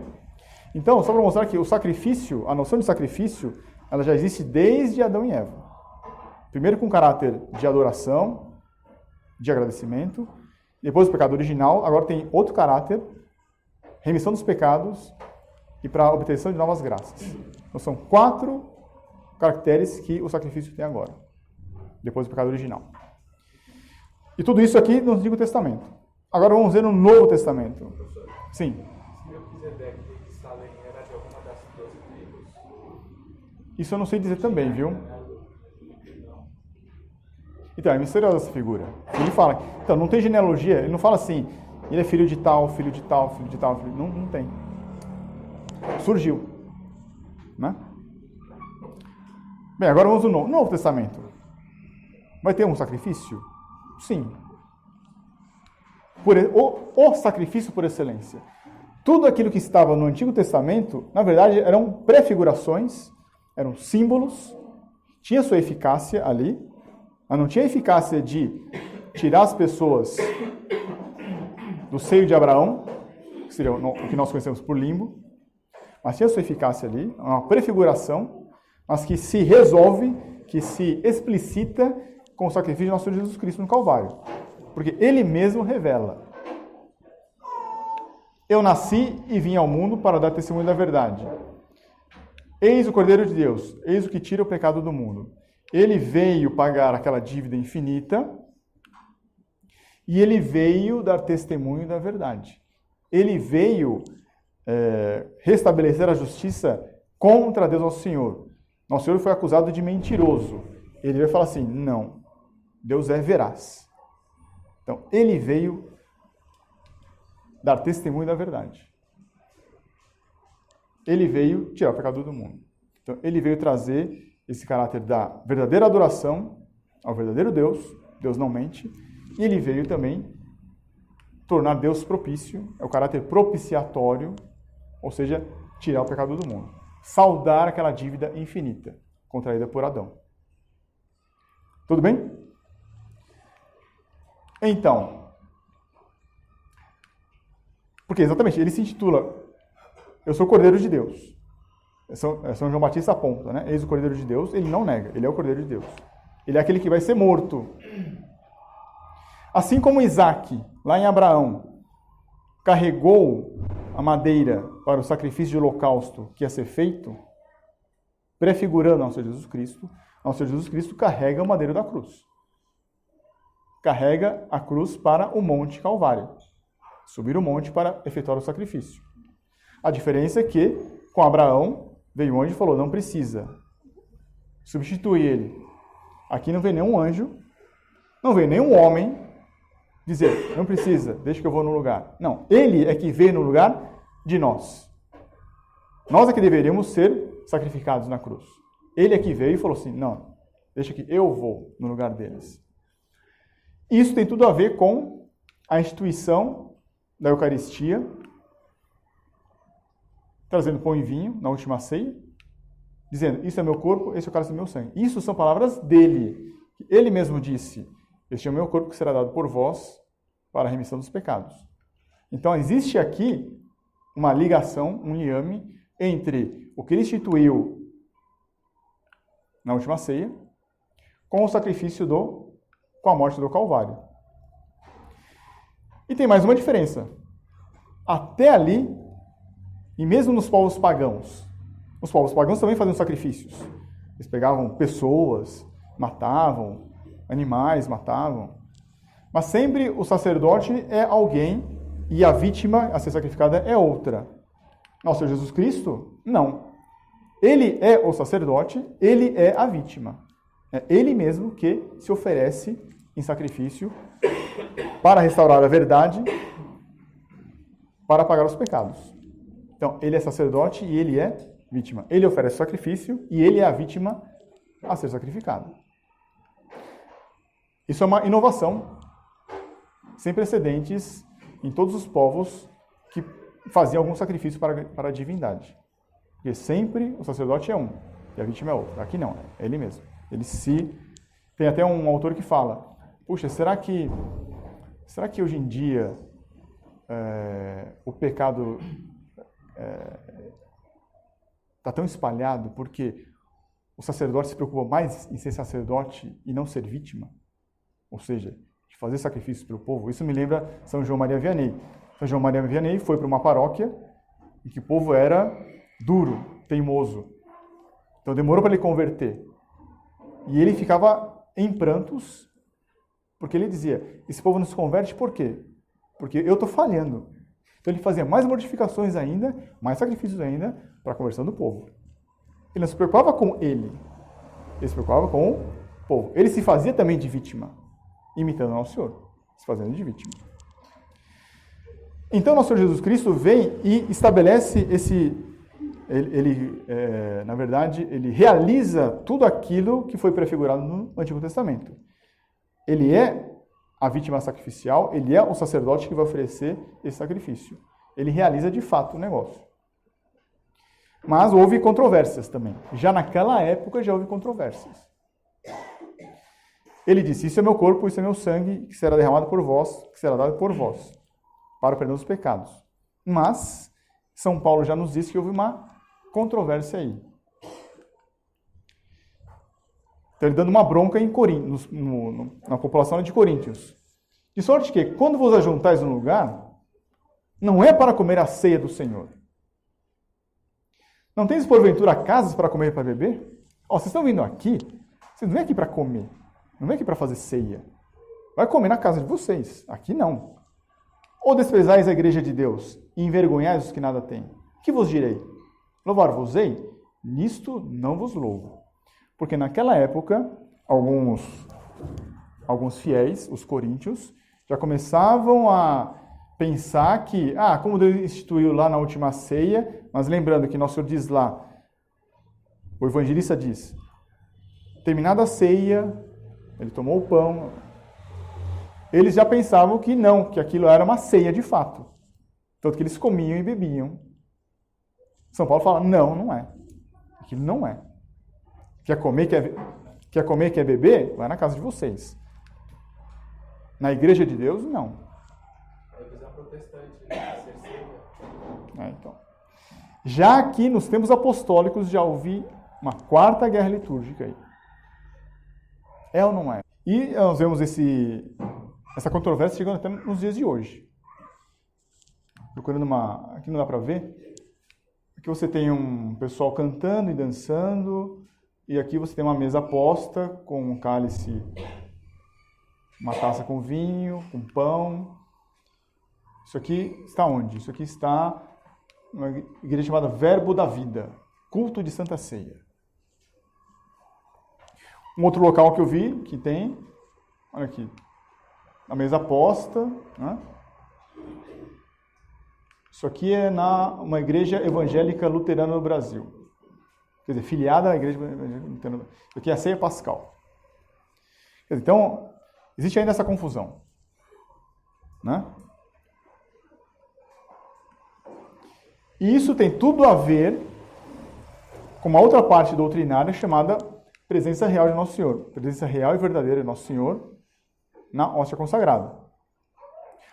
Então, só para mostrar que o sacrifício, a noção de sacrifício, ela já existe desde Adão e Eva. Primeiro com caráter de adoração, de agradecimento, depois o pecado original, agora tem outro caráter, remissão dos pecados e para a obtenção de novas graças. Então são 4 caracteres que o sacrifício tem agora, depois do pecado original. E tudo isso aqui no Antigo Testamento. Agora vamos ver no Novo Testamento. Sim. Isso eu não sei dizer também, viu? Então, é misteriosa essa figura. Ele fala, então, não tem genealogia, ele não fala assim, Ele é filho de tal, filho de tal, filho de tal. Não tem. Surgiu. Né? Bem, agora vamos no Novo Testamento. Vai ter um sacrifício? Sim. O sacrifício por excelência. Tudo aquilo que estava no Antigo Testamento, na verdade, eram prefigurações, eram símbolos, tinha sua eficácia ali, mas não tinha eficácia de tirar as pessoas do seio de Abraão, que seria o que nós conhecemos por limbo, mas tinha sua eficácia ali, uma prefiguração, mas que se resolve, que se explicita com o sacrifício de nosso Senhor Jesus Cristo no Calvário. Porque Ele mesmo revela. Eu nasci e vim ao mundo para dar testemunho da verdade. Eis o Cordeiro de Deus, eis o que tira o pecado do mundo. Ele veio pagar aquela dívida infinita e Ele veio dar testemunho da verdade. Ele veio restabelecer a justiça contra Deus nosso Senhor. Nosso Senhor foi acusado de mentiroso. Ele veio falar assim, não, Deus é veraz. Então, Ele veio dar testemunho da verdade. Ele veio tirar o pecado do mundo. Então, Ele veio trazer esse caráter da verdadeira adoração ao verdadeiro Deus, Deus não mente, e Ele veio também tornar Deus propício, é o caráter propiciatório, ou seja, tirar o pecado do mundo. Saldar aquela dívida infinita contraída por Adão. Tudo bem? Então, porque exatamente, ele se intitula Eu sou o Cordeiro de Deus. São João Batista aponta, né? Eis o Cordeiro de Deus, ele não nega, ele é o Cordeiro de Deus. Ele é aquele que vai ser morto. Assim como Isaac, lá em Abraão, carregou a madeira para o sacrifício de holocausto que ia ser feito, prefigurando ao Senhor Jesus Cristo, ao Senhor Jesus Cristo carrega a madeira da cruz. Carrega a cruz para o Monte Calvário. Subir o monte para efetuar o sacrifício. A diferença é que, com Abraão, veio um anjo e falou, não precisa. Substitui ele. Aqui não vem nenhum anjo, não vem nenhum homem dizer, não precisa, deixa que eu vou no lugar. Não, ele é que veio no lugar de nós. Nós é que deveríamos ser sacrificados na cruz. Ele é que veio e falou assim, não, deixa que eu vou no lugar deles. Isso tem tudo a ver com a instituição da Eucaristia, trazendo pão e vinho na última ceia, dizendo, isso é meu corpo, esse é o cálice do meu sangue. Isso são palavras dele. Ele mesmo disse, este é o meu corpo que será dado por vós para a remissão dos pecados. Então, existe aqui uma ligação, um liame, entre o que ele instituiu na última ceia com o sacrifício com a morte do Calvário. E tem mais uma diferença. Até ali, e mesmo nos povos pagãos, os povos pagãos também faziam sacrifícios. Eles pegavam pessoas, matavam, animais matavam. Mas sempre o sacerdote é alguém e a vítima a ser sacrificada é outra. Nosso Senhor Jesus Cristo, não. Ele é o sacerdote, ele é a vítima. É ele mesmo que se oferece em sacrifício para restaurar a verdade, para pagar os pecados. Então, ele é sacerdote e ele é vítima. Ele oferece o sacrifício e ele é a vítima a ser sacrificada. Isso é uma inovação sem precedentes em todos os povos que faziam algum sacrifício para a divindade. Porque sempre o sacerdote é um e a vítima é outra. Aqui não, é ele mesmo. Tem até um autor que fala, puxa, será que hoje em dia o pecado está tão espalhado porque o sacerdote se preocupa mais em ser sacerdote e não ser vítima? Ou seja, de fazer sacrifícios para o povo. Isso me lembra São João Maria Vianney. São João Maria Vianney foi para uma paróquia em que o povo era duro, teimoso. Então demorou para ele converter. E ele ficava em prantos, porque ele dizia, esse povo não se converte por quê? Porque eu estou falhando. Então ele fazia mais mortificações ainda, mais sacrifícios ainda, para a conversão do povo. Ele não se preocupava com ele, ele se preocupava com o povo. Ele se fazia também de vítima, imitando ao Senhor, se fazendo de vítima. Então, nosso Senhor Jesus Cristo vem e estabelece na verdade, ele realiza tudo aquilo que foi prefigurado no Antigo Testamento. Ele é a vítima sacrificial, ele é o sacerdote que vai oferecer esse sacrifício. Ele realiza de fato o negócio. Mas houve controvérsias também. Já naquela época já houve controvérsias. Ele disse, isso é meu corpo, isso é meu sangue, que será derramado por vós, que será dado por vós, para o perdão dos pecados. Mas, São Paulo já nos disse que houve uma controvérsia aí. Então, ele dando uma bronca em na população de Coríntios. De sorte que, quando vos ajuntais num lugar, não é para comer a ceia do Senhor. Não tens, porventura, casas para comer e para beber? Vocês estão vindo aqui, vocês não vêm aqui para comer, não vêm aqui para fazer ceia. Vai comer na casa de vocês, aqui não. Ou desprezais a igreja de Deus e envergonhais os que nada têm? Que vos direi? Louvar-vos-ei? Nisto não vos louvo. Porque naquela época, alguns fiéis, os coríntios, já começavam a pensar que, como Deus instituiu lá na última ceia, mas lembrando que nosso Senhor diz lá, o evangelista diz, terminada a ceia, ele tomou o pão, eles já pensavam que não, que aquilo era uma ceia de fato. Tanto que eles comiam e bebiam. São Paulo fala, não é. Aquilo não é. Quer comer, quer beber? Vai na casa de vocês. Na igreja de Deus, não. Então. Já aqui, nos tempos apostólicos, já ouvi uma quarta guerra litúrgica aí. É ou não é? E nós vemos essa controvérsia chegando até nos dias de hoje. Procurando aqui não dá para ver. Aqui você tem um pessoal cantando e dançando. E aqui você tem uma mesa posta com um cálice, uma taça com vinho, com pão. Isso aqui está onde? Isso aqui está numa igreja chamada Verbo da Vida, culto de Santa Ceia. Um outro local que eu vi, que tem, olha aqui, a mesa posta, né? Isso aqui é uma igreja evangélica luterana no Brasil. Quer dizer, filiada à igreja evangélica luterana. Isso aqui é a ceia pascal. Então, existe ainda essa confusão, né? E isso tem tudo a ver com uma outra parte doutrinária chamada presença real de Nosso Senhor. Presença real e verdadeira de Nosso Senhor na hóstia consagrada.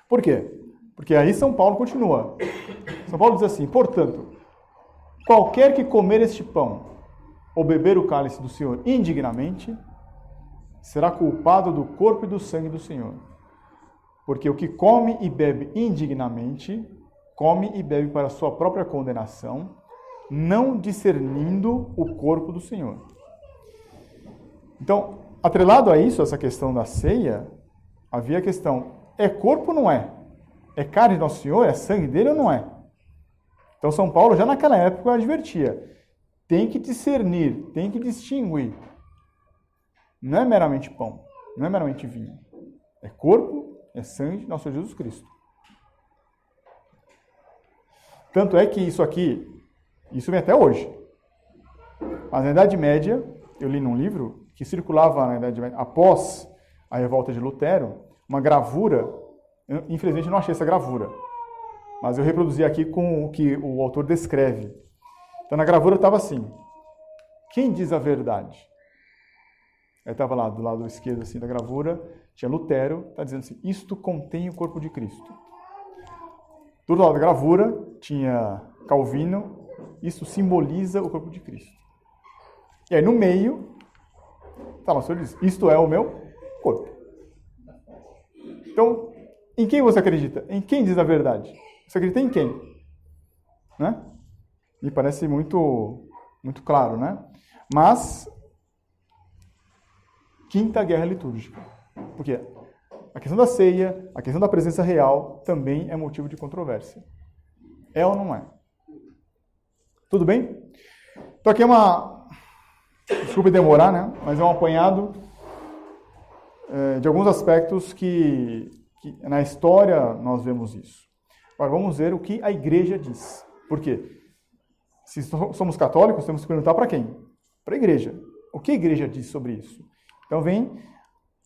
Por quê? Porque aí São Paulo continua. São Paulo diz assim, portanto, qualquer que comer este pão ou beber o cálice do Senhor indignamente, será culpado do corpo e do sangue do Senhor. Porque o que come e bebe indignamente, come e bebe para sua própria condenação, não discernindo o corpo do Senhor. Então, atrelado a isso, essa questão da ceia, havia a questão, é corpo ou não é? É carne de Nosso Senhor? É sangue dele ou não é? Então, São Paulo, já naquela época, advertia, tem que discernir, tem que distinguir. Não é meramente pão, não é meramente vinho. É corpo, é sangue de Nosso Senhor Jesus Cristo. Tanto é que isso vem até hoje. Mas na Idade Média, eu li num livro que circulava na Idade Média, após a revolta de Lutero, uma gravura, eu, infelizmente não achei essa gravura, mas eu reproduzi aqui com o que o autor descreve. Então na gravura estava assim, quem diz a verdade? Aí estava lá do lado esquerdo assim, da gravura, tinha Lutero, está dizendo assim, isto contém o corpo de Cristo. Do outro lado da gravura tinha Calvino, isso simboliza o corpo de Cristo. E aí no meio, o Senhor diz, isto é o meu corpo. Então, em quem você acredita? Em quem diz a verdade? Você acredita em quem? Né? Me parece muito claro, né? Mas, quinta guerra litúrgica. Por quê? A questão da ceia, a questão da presença real, também é motivo de controvérsia. É ou não é? Tudo bem? Então aqui desculpe demorar, né? Mas é um apanhado de alguns aspectos que na história nós vemos isso. Agora vamos ver o que a igreja diz. Por quê? Se somos católicos, temos que perguntar para quem? Para a igreja. O que a igreja diz sobre isso? Então vem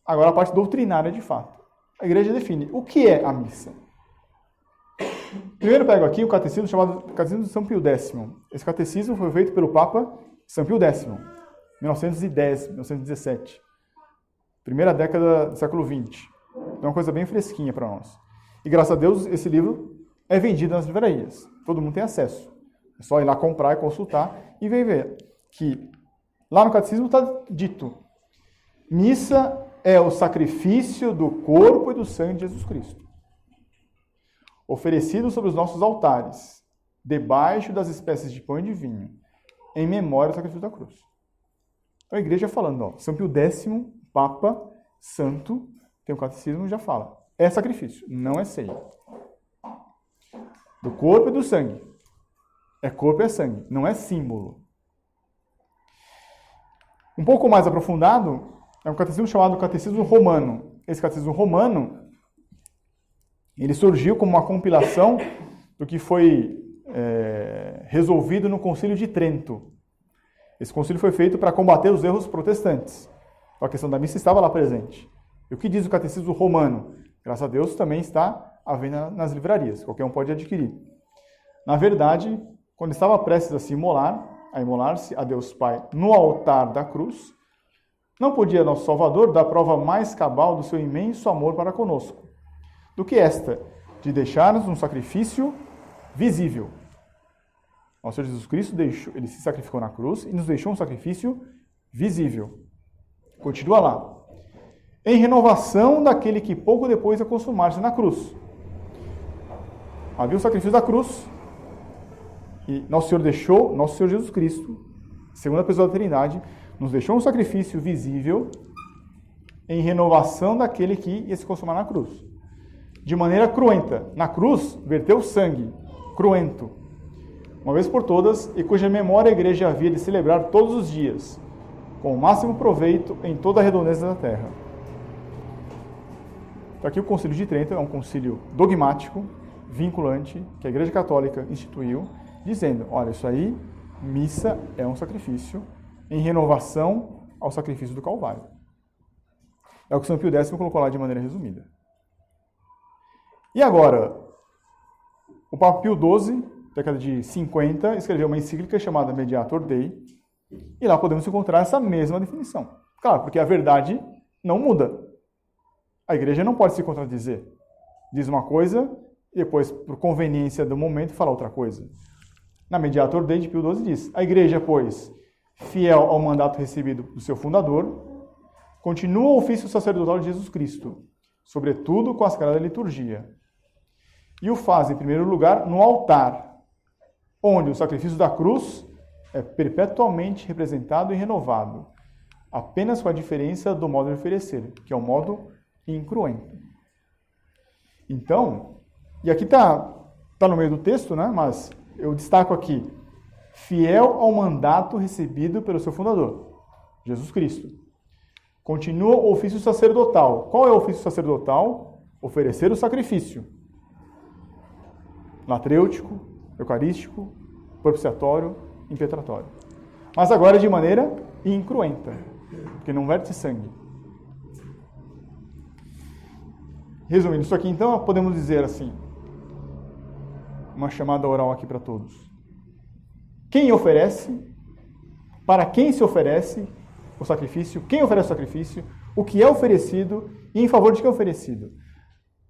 agora a parte doutrinária de fato. A igreja define o que é a missa. Primeiro pego aqui o catecismo chamado Catecismo de São Pio X. Esse catecismo foi feito pelo Papa São Pio X, 1910, 1917. Primeira década do século XX. Então é uma coisa bem fresquinha para nós. E graças a Deus esse livro é vendido nas livrarias. Todo mundo tem acesso. É só ir lá comprar e consultar e ver que lá no catecismo está dito: missa é o sacrifício do corpo e do sangue de Jesus Cristo, oferecido sobre os nossos altares, debaixo das espécies de pão e de vinho, em memória do sacrifício da cruz. Então a igreja falando, São Pio X, Papa, Santo, tem o catecismo já fala. É sacrifício, não é ceia. Do corpo e do sangue. É corpo e é sangue, não é símbolo. Um pouco mais aprofundado, é um catecismo chamado Catecismo Romano. Esse catecismo romano, ele surgiu como uma compilação do que foi resolvido no Concílio de Trento. Esse concílio foi feito para combater os erros protestantes. A questão da missa estava lá presente. E o que diz o Catecismo Romano? Graças a Deus também está à venda nas livrarias. Qualquer um pode adquirir. Na verdade, quando estava prestes a se imolar-se a Deus Pai no altar da cruz, não podia nosso Salvador dar prova mais cabal do seu imenso amor para conosco, do que esta, de deixar-nos um sacrifício visível. Nosso Senhor Jesus Cristo ele se sacrificou na cruz e nos deixou um sacrifício visível. Continua lá. Em renovação daquele que pouco depois ia consumar-se na cruz. Havia o sacrifício da cruz e nosso Senhor Jesus Cristo, segunda pessoa da Trindade, nos deixou um sacrifício visível em renovação daquele que ia se consumar na cruz. De maneira cruenta. Na cruz, verteu sangue, cruento, uma vez por todas, e cuja memória a igreja havia de celebrar todos os dias, com o máximo proveito em toda a redondeza da terra. Então aqui o Concílio de Trento é um concílio dogmático, vinculante, que a Igreja Católica instituiu, dizendo, olha, isso aí, missa é um sacrifício em renovação ao sacrifício do Calvário. É o que São Pio X colocou lá de maneira resumida. E agora, o Papa Pio XII, década de 50, escreveu uma encíclica chamada Mediator Dei, e lá podemos encontrar essa mesma definição. Claro, porque a verdade não muda. A igreja não pode se contradizer. Diz uma coisa e depois, por conveniência do momento, fala outra coisa. Na Mediator Dei de Pio XII diz, a igreja, pois, fiel ao mandato recebido do seu fundador, continua o ofício sacerdotal de Jesus Cristo, sobretudo com a sagrada liturgia, e o faz, em primeiro lugar, no altar, onde o sacrifício da cruz é perpetuamente representado e renovado, apenas com a diferença do modo de oferecer, que é o modo incruento. Então, e aqui está no meio do texto, né? Mas eu destaco aqui, fiel ao mandato recebido pelo seu fundador, Jesus Cristo. Continua o ofício sacerdotal. Qual é o ofício sacerdotal? Oferecer o sacrifício. Latrêutico, eucarístico, propiciatório, impetratório. Mas agora de maneira incruenta, porque não verte sangue. Resumindo isso aqui, então, podemos dizer assim, uma chamada oral aqui para todos. Quem oferece, para quem se oferece o sacrifício, quem oferece o sacrifício, o que é oferecido e em favor de quem é oferecido.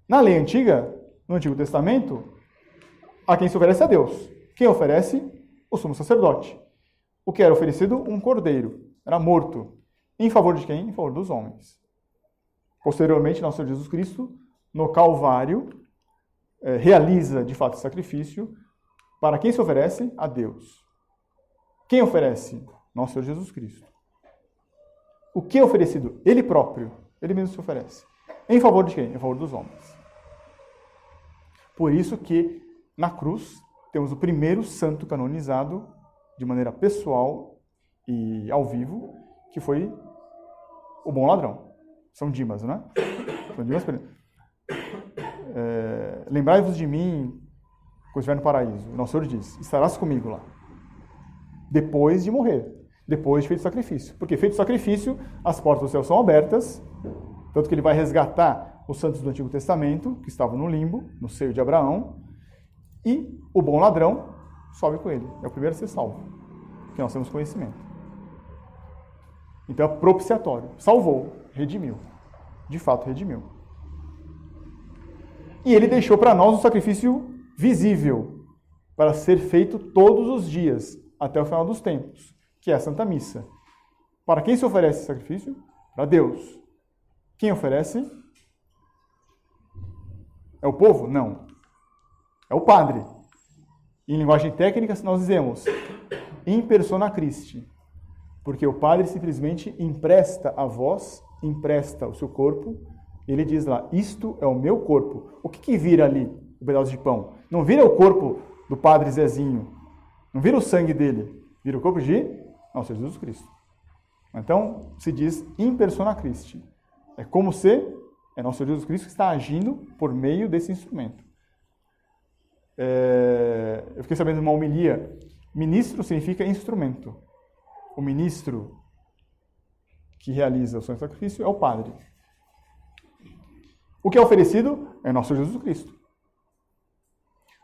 Na lei antiga, no Antigo Testamento, a quem se oferece a Deus. Quem oferece? O sumo sacerdote. O que era oferecido? Um cordeiro. Era morto. Em favor de quem? Em favor dos homens. Posteriormente, nosso Senhor Jesus Cristo, no Calvário, realiza, de fato, o sacrifício. Para quem se oferece? A Deus. Quem oferece? Nosso Senhor Jesus Cristo. O que é oferecido? Ele próprio. Ele mesmo se oferece. Em favor de quem? Em favor dos homens. Por isso que, na cruz, temos o primeiro santo canonizado, de maneira pessoal e ao vivo, que foi o bom ladrão. São Dimas, né? São Dimas. Lembrai-vos de mim quando estiver no paraíso, o Nosso Senhor diz, estarás comigo lá. Depois de morrer, depois de feito o sacrifício. Porque feito o sacrifício, as portas do céu são abertas, tanto que ele vai resgatar os santos do Antigo Testamento, que estavam no limbo, no seio de Abraão, e o bom ladrão sobe com ele. É o primeiro a ser salvo, que nós temos conhecimento. Então é propiciatório. Salvou, redimiu. De fato, redimiu. E ele deixou para nós um sacrifício visível, para ser feito todos os dias, até o final dos tempos, que é a Santa Missa. Para quem se oferece esse sacrifício? Para Deus. Quem oferece? É o povo? Não. É o padre. Em linguagem técnica, nós dizemos in persona Christi, porque o padre simplesmente empresta a voz, empresta o seu corpo, ele diz lá, isto é o meu corpo. O que vira ali, o pedaço de pão? Não vira o corpo do padre Zezinho, não vira o sangue dele, vira o corpo de nosso Senhor Jesus Cristo. Então, se diz in persona Christi. É como se é nosso Senhor Jesus Cristo que está agindo por meio desse instrumento. Eu fiquei sabendo de uma homilia, ministro significa instrumento. O ministro que realiza o santo sacrifício é o padre. O que é oferecido é nosso Senhor Jesus Cristo.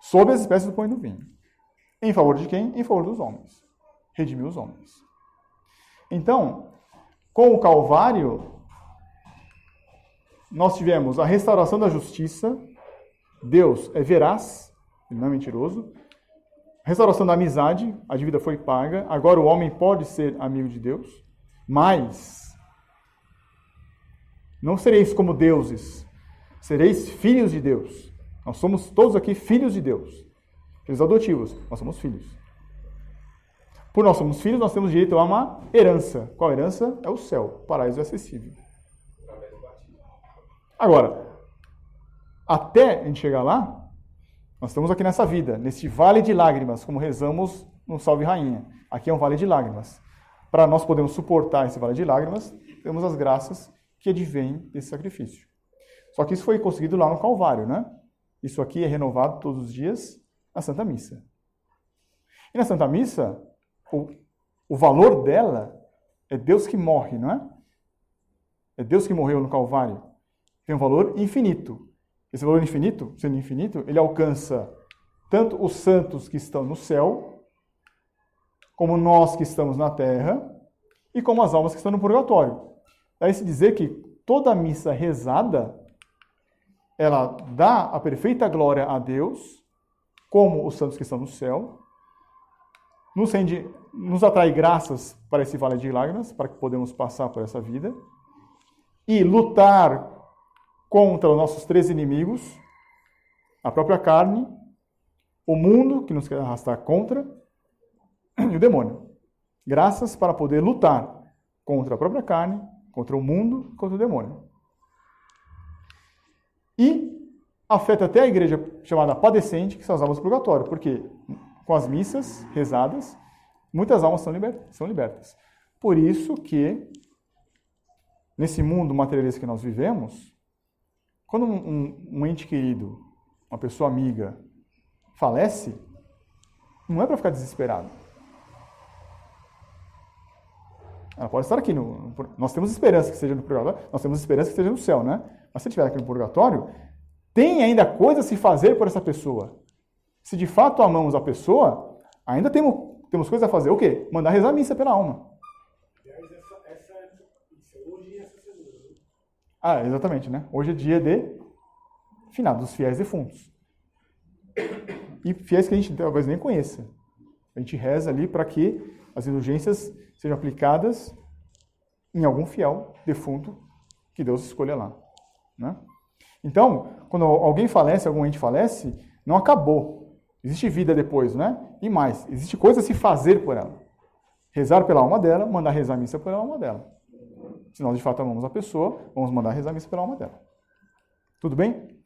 Sob as espécies do pão e do vinho. Em favor de quem? Em favor dos homens. Redimiu os homens. Então, com o Calvário, nós tivemos a restauração da justiça. Deus é veraz, ele não é mentiroso. Restauração da amizade, a dívida foi paga. Agora o homem pode ser amigo de Deus. Mas não sereis como deuses, sereis filhos de Deus. Nós somos todos aqui filhos de Deus. Filhos adotivos, nós somos filhos. Por nós somos filhos, nós temos direito a uma herança. Qual herança? É o céu, o paraíso é acessível. Agora, até a gente chegar lá, nós estamos aqui nessa vida, nesse vale de lágrimas, como rezamos no Salve Rainha. Aqui é um vale de lágrimas. Para nós podermos suportar esse vale de lágrimas, temos as graças que advêm desse sacrifício. Só que isso foi conseguido lá no Calvário, né? Isso aqui é renovado todos os dias na Santa Missa. E na Santa Missa, o valor dela é Deus que morre, não é? É Deus que morreu no Calvário. Tem um valor infinito. Esse valor infinito, sendo infinito, ele alcança tanto os santos que estão no céu, como nós que estamos na terra, e como as almas que estão no purgatório. Daí se dizer que toda missa rezada, ela dá a perfeita glória a Deus, como os santos que estão no céu, nos atrai graças para esse vale de lágrimas, para que podemos passar por essa vida, e lutar contra os nossos três inimigos, a própria carne, o mundo, que nos quer arrastar contra, e o demônio. Graças para poder lutar contra a própria carne, contra o mundo e contra o demônio. E afeta até a igreja chamada padecente, que são as almas do purgatório, porque com as missas rezadas, muitas almas são libertas. Por isso que, nesse mundo materialista que nós vivemos, quando um ente querido, uma pessoa amiga, falece, não é para ficar desesperado. Ela pode estar aqui. Nós temos esperança que seja no purgatório, nós temos esperança que seja no céu, né? Mas se estiver aqui no purgatório, tem ainda coisa a se fazer por essa pessoa. Se de fato amamos a pessoa, ainda temos coisa a fazer. O quê? Mandar rezar a missa pela alma. Hoje é essa semana. Ah, exatamente, né? Hoje é dia de finado dos fiéis defuntos. E fiéis que a gente talvez nem conheça. A gente reza ali para que as indulgências sejam aplicadas em algum fiel defunto que Deus escolha lá, né? Então, quando alguém falece, algum ente falece, não acabou. Existe vida depois, né? E mais, existe coisa a se fazer por ela. Rezar pela alma dela, mandar rezar a missa pela alma dela. Se nós de fato amamos a pessoa, vamos mandar rezar a missa pela alma dela. Tudo bem?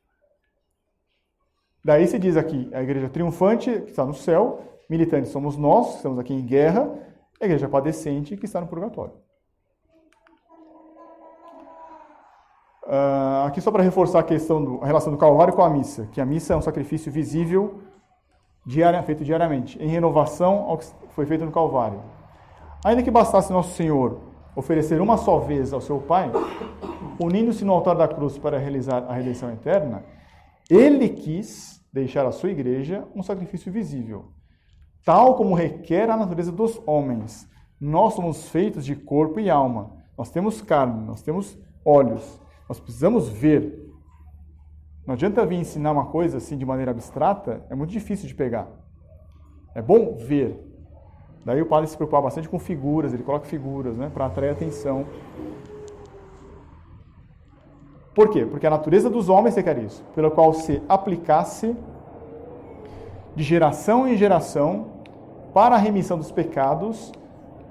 Daí se diz aqui, a igreja triunfante, que está no céu, militantes somos nós, que estamos aqui em guerra, a igreja padecente, que está no purgatório. Aqui só para reforçar a questão a relação do Calvário com a missa, que a missa é um sacrifício visível feito diariamente, em renovação ao que foi feito no Calvário. Ainda que bastasse Nosso Senhor oferecer uma só vez ao seu Pai, unindo-se no altar da cruz para realizar a redenção eterna, ele quis deixar à sua igreja um sacrifício visível, tal como requer a natureza dos homens. Nós somos feitos de corpo e alma. Nós temos carne, nós temos olhos. Nós precisamos ver. Não adianta vir ensinar uma coisa assim de maneira abstrata, é muito difícil de pegar. É bom ver. Daí o padre se preocupa bastante com figuras, ele coloca figuras, né, para atrair atenção. Por quê? Porque a natureza dos homens requer isso, pelo qual se aplicasse de geração em geração para a remissão dos pecados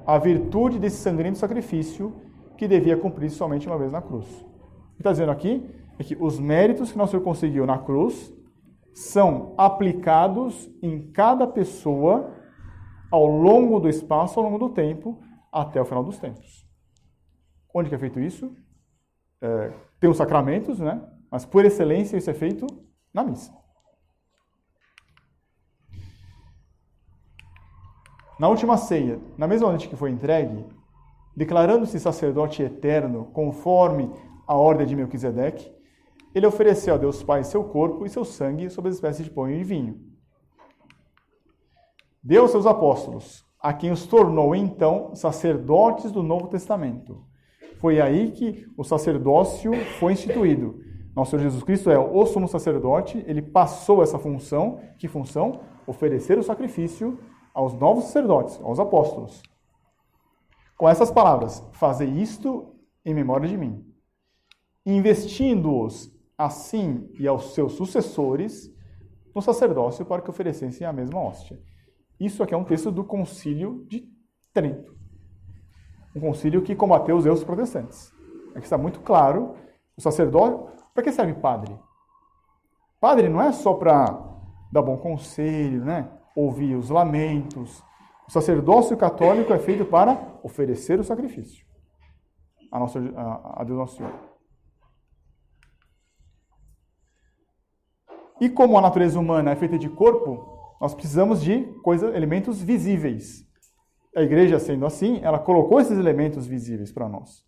a virtude desse sangrento sacrifício que devia cumprir somente uma vez na cruz. O que está dizendo aqui é que os méritos que nosso Senhor conseguiu na cruz são aplicados em cada pessoa ao longo do espaço, ao longo do tempo, até o final dos tempos. Onde que é feito isso? Tem os sacramentos, né? Mas por excelência isso é feito na missa. Na última ceia, na mesma noite que foi entregue, declarando-se sacerdote eterno, conforme a ordem de Melquisedeque, ele ofereceu a Deus Pai seu corpo e seu sangue sob as espécies de pão e de vinho. Deu aos seus apóstolos, a quem os tornou então sacerdotes do Novo Testamento. Foi aí que o sacerdócio foi instituído. Nosso Senhor Jesus Cristo é o sumo sacerdote, ele passou essa função. Que função? Oferecer o sacrifício aos novos sacerdotes, aos apóstolos. Com essas palavras, fazei isto em memória de mim. Investindo-os assim e aos seus sucessores no sacerdócio para que oferecessem a mesma hóstia. Isso aqui é um texto do Concílio de Trento. Um concílio que combateu os erros protestantes. Aqui está muito claro, o sacerdócio... Para que serve padre? Padre não é só para dar bom conselho, né? Ouvir os lamentos. O sacerdócio católico é feito para oferecer o sacrifício a Deus Nosso Senhor. E como a natureza humana é feita de corpo, nós precisamos de elementos visíveis. A igreja, sendo assim, ela colocou esses elementos visíveis para nós.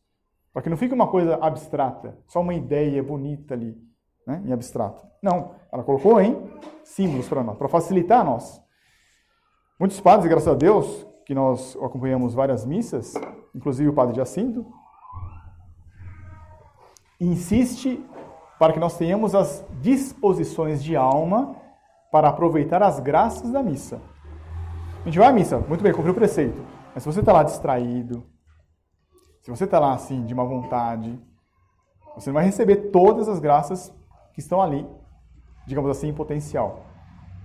Para que não fique uma coisa abstrata, só uma ideia bonita ali, né, em abstrato. Não, ela colocou em símbolos para nós, para facilitar a nós. Muitos padres, graças a Deus, que nós acompanhamos várias missas, inclusive o padre Jacinto, insiste para que nós tenhamos as disposições de alma para aproveitar as graças da missa. A gente vai à missa, muito bem, cumpriu o preceito, mas se você está lá distraído, se você está lá assim, de má vontade, você não vai receber todas as graças que estão ali, digamos assim, em potencial.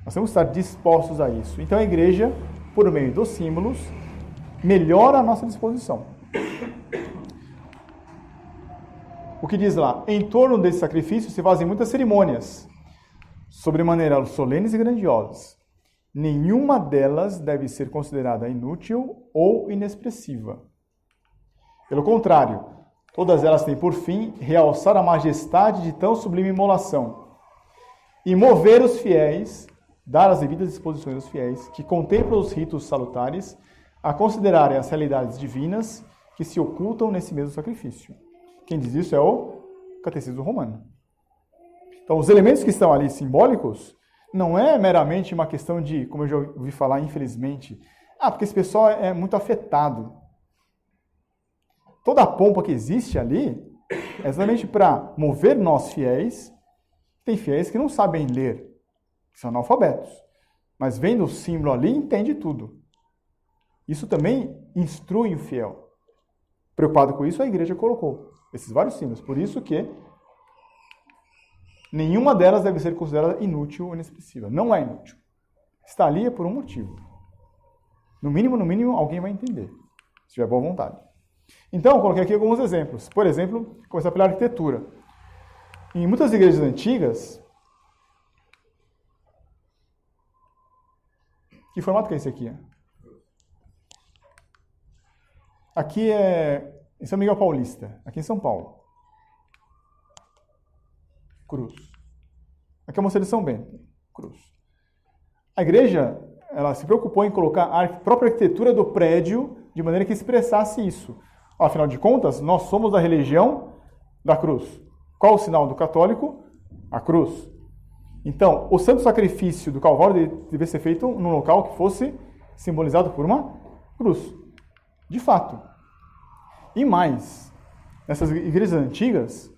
Nós temos que estar dispostos a isso. Então a igreja, por meio dos símbolos, melhora a nossa disposição. O que diz lá? Em torno desse sacrifício se fazem muitas cerimônias, sobremaneira solenes e grandiosas. Nenhuma delas deve ser considerada inútil ou inexpressiva. Pelo contrário, todas elas têm por fim realçar a majestade de tão sublime imolação e mover os fiéis, dar as devidas disposições aos fiéis, que contemplam os ritos salutares, a considerarem as realidades divinas que se ocultam nesse mesmo sacrifício. Quem diz isso é o Catecismo Romano. Então, os elementos que estão ali simbólicos não é meramente uma questão de, como eu já ouvi falar, infelizmente, porque esse pessoal é muito afetado. Toda a pompa que existe ali é exatamente para mover nós fiéis. Tem fiéis que não sabem ler, que são analfabetos, mas vendo o símbolo ali, entende tudo. Isso também instrui o fiel. Preocupado com isso, a igreja colocou esses vários símbolos. Por isso que nenhuma delas deve ser considerada inútil ou inexpressiva. Não é inútil. Está ali é por um motivo. No mínimo, alguém vai entender, se tiver boa vontade. Então, coloquei aqui alguns exemplos. Por exemplo, começar pela arquitetura. Em muitas igrejas antigas... Que formato que é esse aqui? Aqui é em São Miguel Paulista, aqui em São Paulo. Cruz. Aqui é o Mosteiro de São Bento. Cruz. A igreja, ela se preocupou em colocar a própria arquitetura do prédio de maneira que expressasse isso. Afinal de contas, nós somos da religião da cruz. Qual o sinal do católico? A cruz. Então, o santo sacrifício do Calvário deveria ser feito num local que fosse simbolizado por uma cruz. De fato. E mais, nessas igrejas antigas,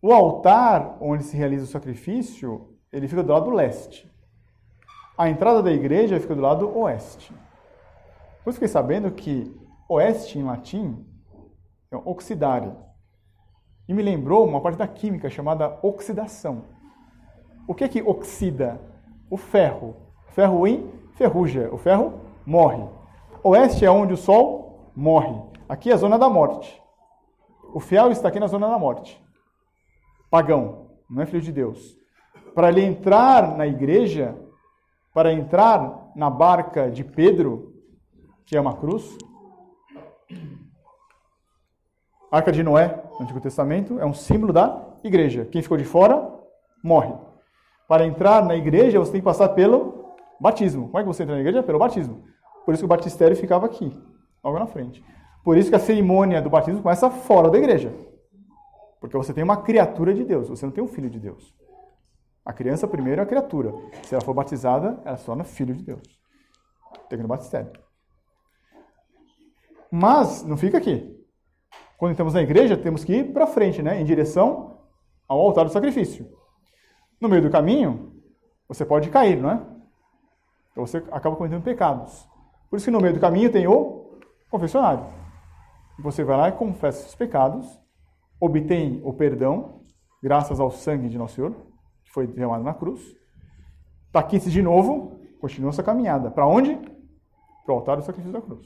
o altar onde se realiza o sacrifício, ele fica do lado leste. A entrada da igreja fica do lado oeste. Depois fiquei sabendo que oeste em latim é oxidare. E me lembrou uma parte da química chamada oxidação. O que é que oxida? O ferro. O ferro enferruja. O ferro morre. Oeste é onde o sol morre. Aqui é a zona da morte. O fiel está aqui na zona da morte. Pagão, não é filho de Deus. Para ele entrar na igreja, para entrar na barca de Pedro, que é uma cruz, a Arca de Noé, no Antigo Testamento, é um símbolo da igreja. Quem ficou de fora, morre. Para entrar na igreja, você tem que passar pelo batismo. Como é que você entra na igreja? Pelo batismo. Por isso que o batistério ficava aqui, logo na frente. Por isso que a cerimônia do batismo começa fora da igreja. Porque você tem uma criatura de Deus, você não tem um filho de Deus. A criança primeiro é a criatura. Se ela for batizada, ela se torna filho de Deus. Tem que ir no batistério. Mas não fica aqui. Quando estamos na igreja, temos que ir para frente, né? Em direção ao altar do sacrifício. No meio do caminho, você pode cair, não é? Então você acaba cometendo pecados. Por isso que no meio do caminho tem o confessionário. Você vai lá e confessa os pecados, obtém o perdão, graças ao sangue de Nosso Senhor, que foi derramado na cruz. Taquite de novo, continua essa caminhada. Para onde? Para o altar do sacrifício da cruz.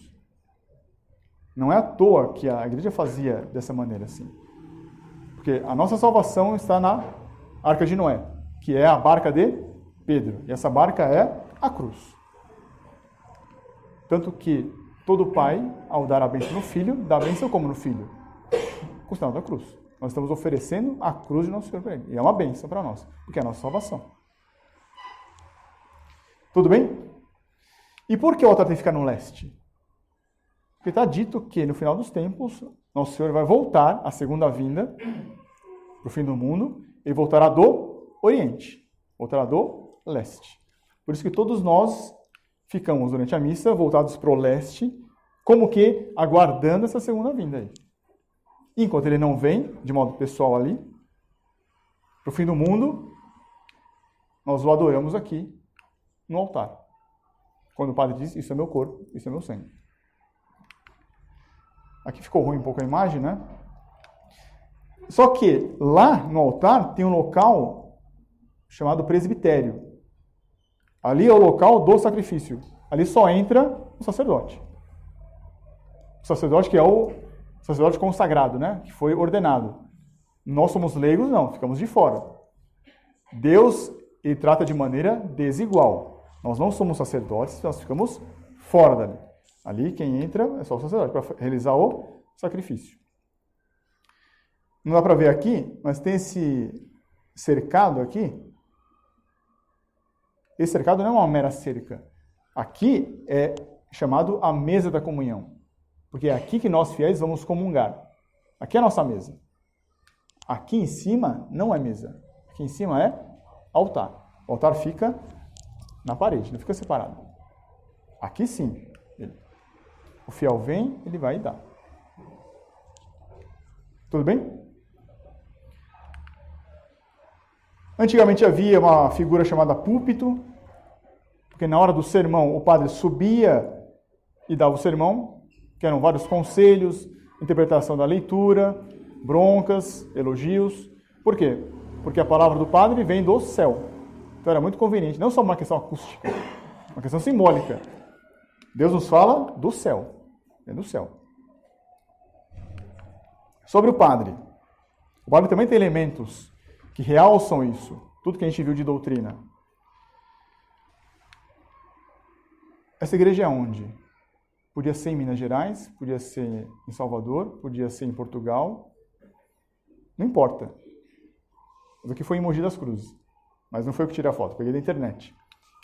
Não é à toa que a igreja fazia dessa maneira assim. Porque a nossa salvação está na Arca de Noé, que é a barca de Pedro. E essa barca é a cruz. Tanto que todo pai, ao dar a bênção no filho, dá a bênção como no filho? Com o sinal da cruz. Nós estamos oferecendo a cruz de Nosso Senhor para ele. E é uma bênção para nós, porque é a nossa salvação. Tudo bem? E por que o altar tem que ficar no leste? Porque está dito que no final dos tempos, Nosso Senhor vai voltar, a segunda vinda, para o fim do mundo, e voltará do Oriente, voltará do leste. Por isso que todos nós ficamos durante a missa voltados para o leste, como que aguardando essa segunda vinda aí. Enquanto ele não vem, de modo pessoal ali, para o fim do mundo, nós o adoramos aqui no altar. Quando o padre diz, isso é meu corpo, isso é meu sangue. Aqui ficou ruim um pouco a imagem, né? Só que lá no altar tem um local chamado presbitério. Ali é o local do sacrifício. Ali só entra o sacerdote. O sacerdote que é o sacerdote consagrado, né? Que foi ordenado. Nós somos leigos, não, ficamos de fora. Deus, ele trata de maneira desigual. Nós não somos sacerdotes, nós ficamos fora dali. Ali quem entra é só o sacerdote para realizar o sacrifício. Não dá para ver aqui, mas tem esse cercado aqui. Esse cercado não é uma mera cerca. Aqui é chamado a mesa da comunhão. Porque é aqui que nós fiéis vamos comungar. Aqui é a nossa mesa. Aqui em cima não é mesa. Aqui em cima é altar. O altar fica na parede, não fica separado. Aqui sim. O fiel vem, ele vai e dá. Tudo bem? Antigamente havia uma figura chamada púlpito, porque na hora do sermão o padre subia e dava o sermão, que eram vários conselhos, interpretação da leitura, broncas, elogios. Por quê? Porque a palavra do padre vem do céu. Então era muito conveniente, não só uma questão acústica, uma questão simbólica. Deus nos fala do céu, vem do céu. Sobre o padre também tem elementos que realçam isso, tudo que a gente viu de doutrina. Essa igreja é onde? Podia ser em Minas Gerais, podia ser em Salvador, podia ser em Portugal, não importa. Mas aqui foi em Mogi das Cruzes, mas não foi eu que tirei a foto, peguei da internet.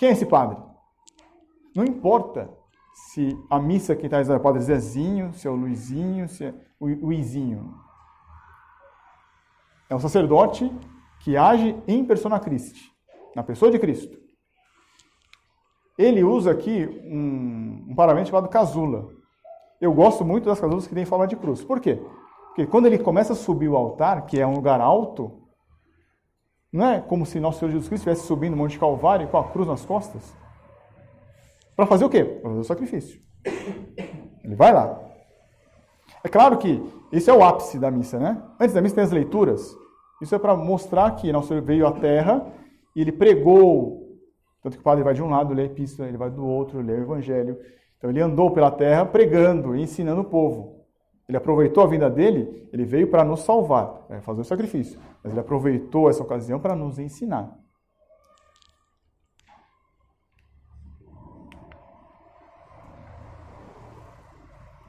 Quem é esse padre? Não importa se a missa quem está é o padre Zezinho, se é o Luizinho, se é o Izinho. É um sacerdote que age em persona Christi, na pessoa de Cristo. Ele usa aqui um paramento chamado casula. Eu gosto muito das casulas que têm forma de cruz. Por quê? Porque quando ele começa a subir o altar, que é um lugar alto, não é como se nosso Senhor Jesus Cristo estivesse subindo o Monte Calvário com a cruz nas costas. Para fazer o quê? Para fazer o sacrifício. Ele vai lá. É claro que esse é o ápice da missa, né? Antes da missa tem as leituras. Isso é para mostrar que nosso Senhor veio à Terra e ele pregou. Tanto que o padre vai de um lado, lê a epístola, ele vai do outro, lê o Evangelho. Então ele andou pela Terra pregando e ensinando o povo. Ele aproveitou a vinda dele, ele veio para nos salvar, fazer o sacrifício. Mas ele aproveitou essa ocasião para nos ensinar.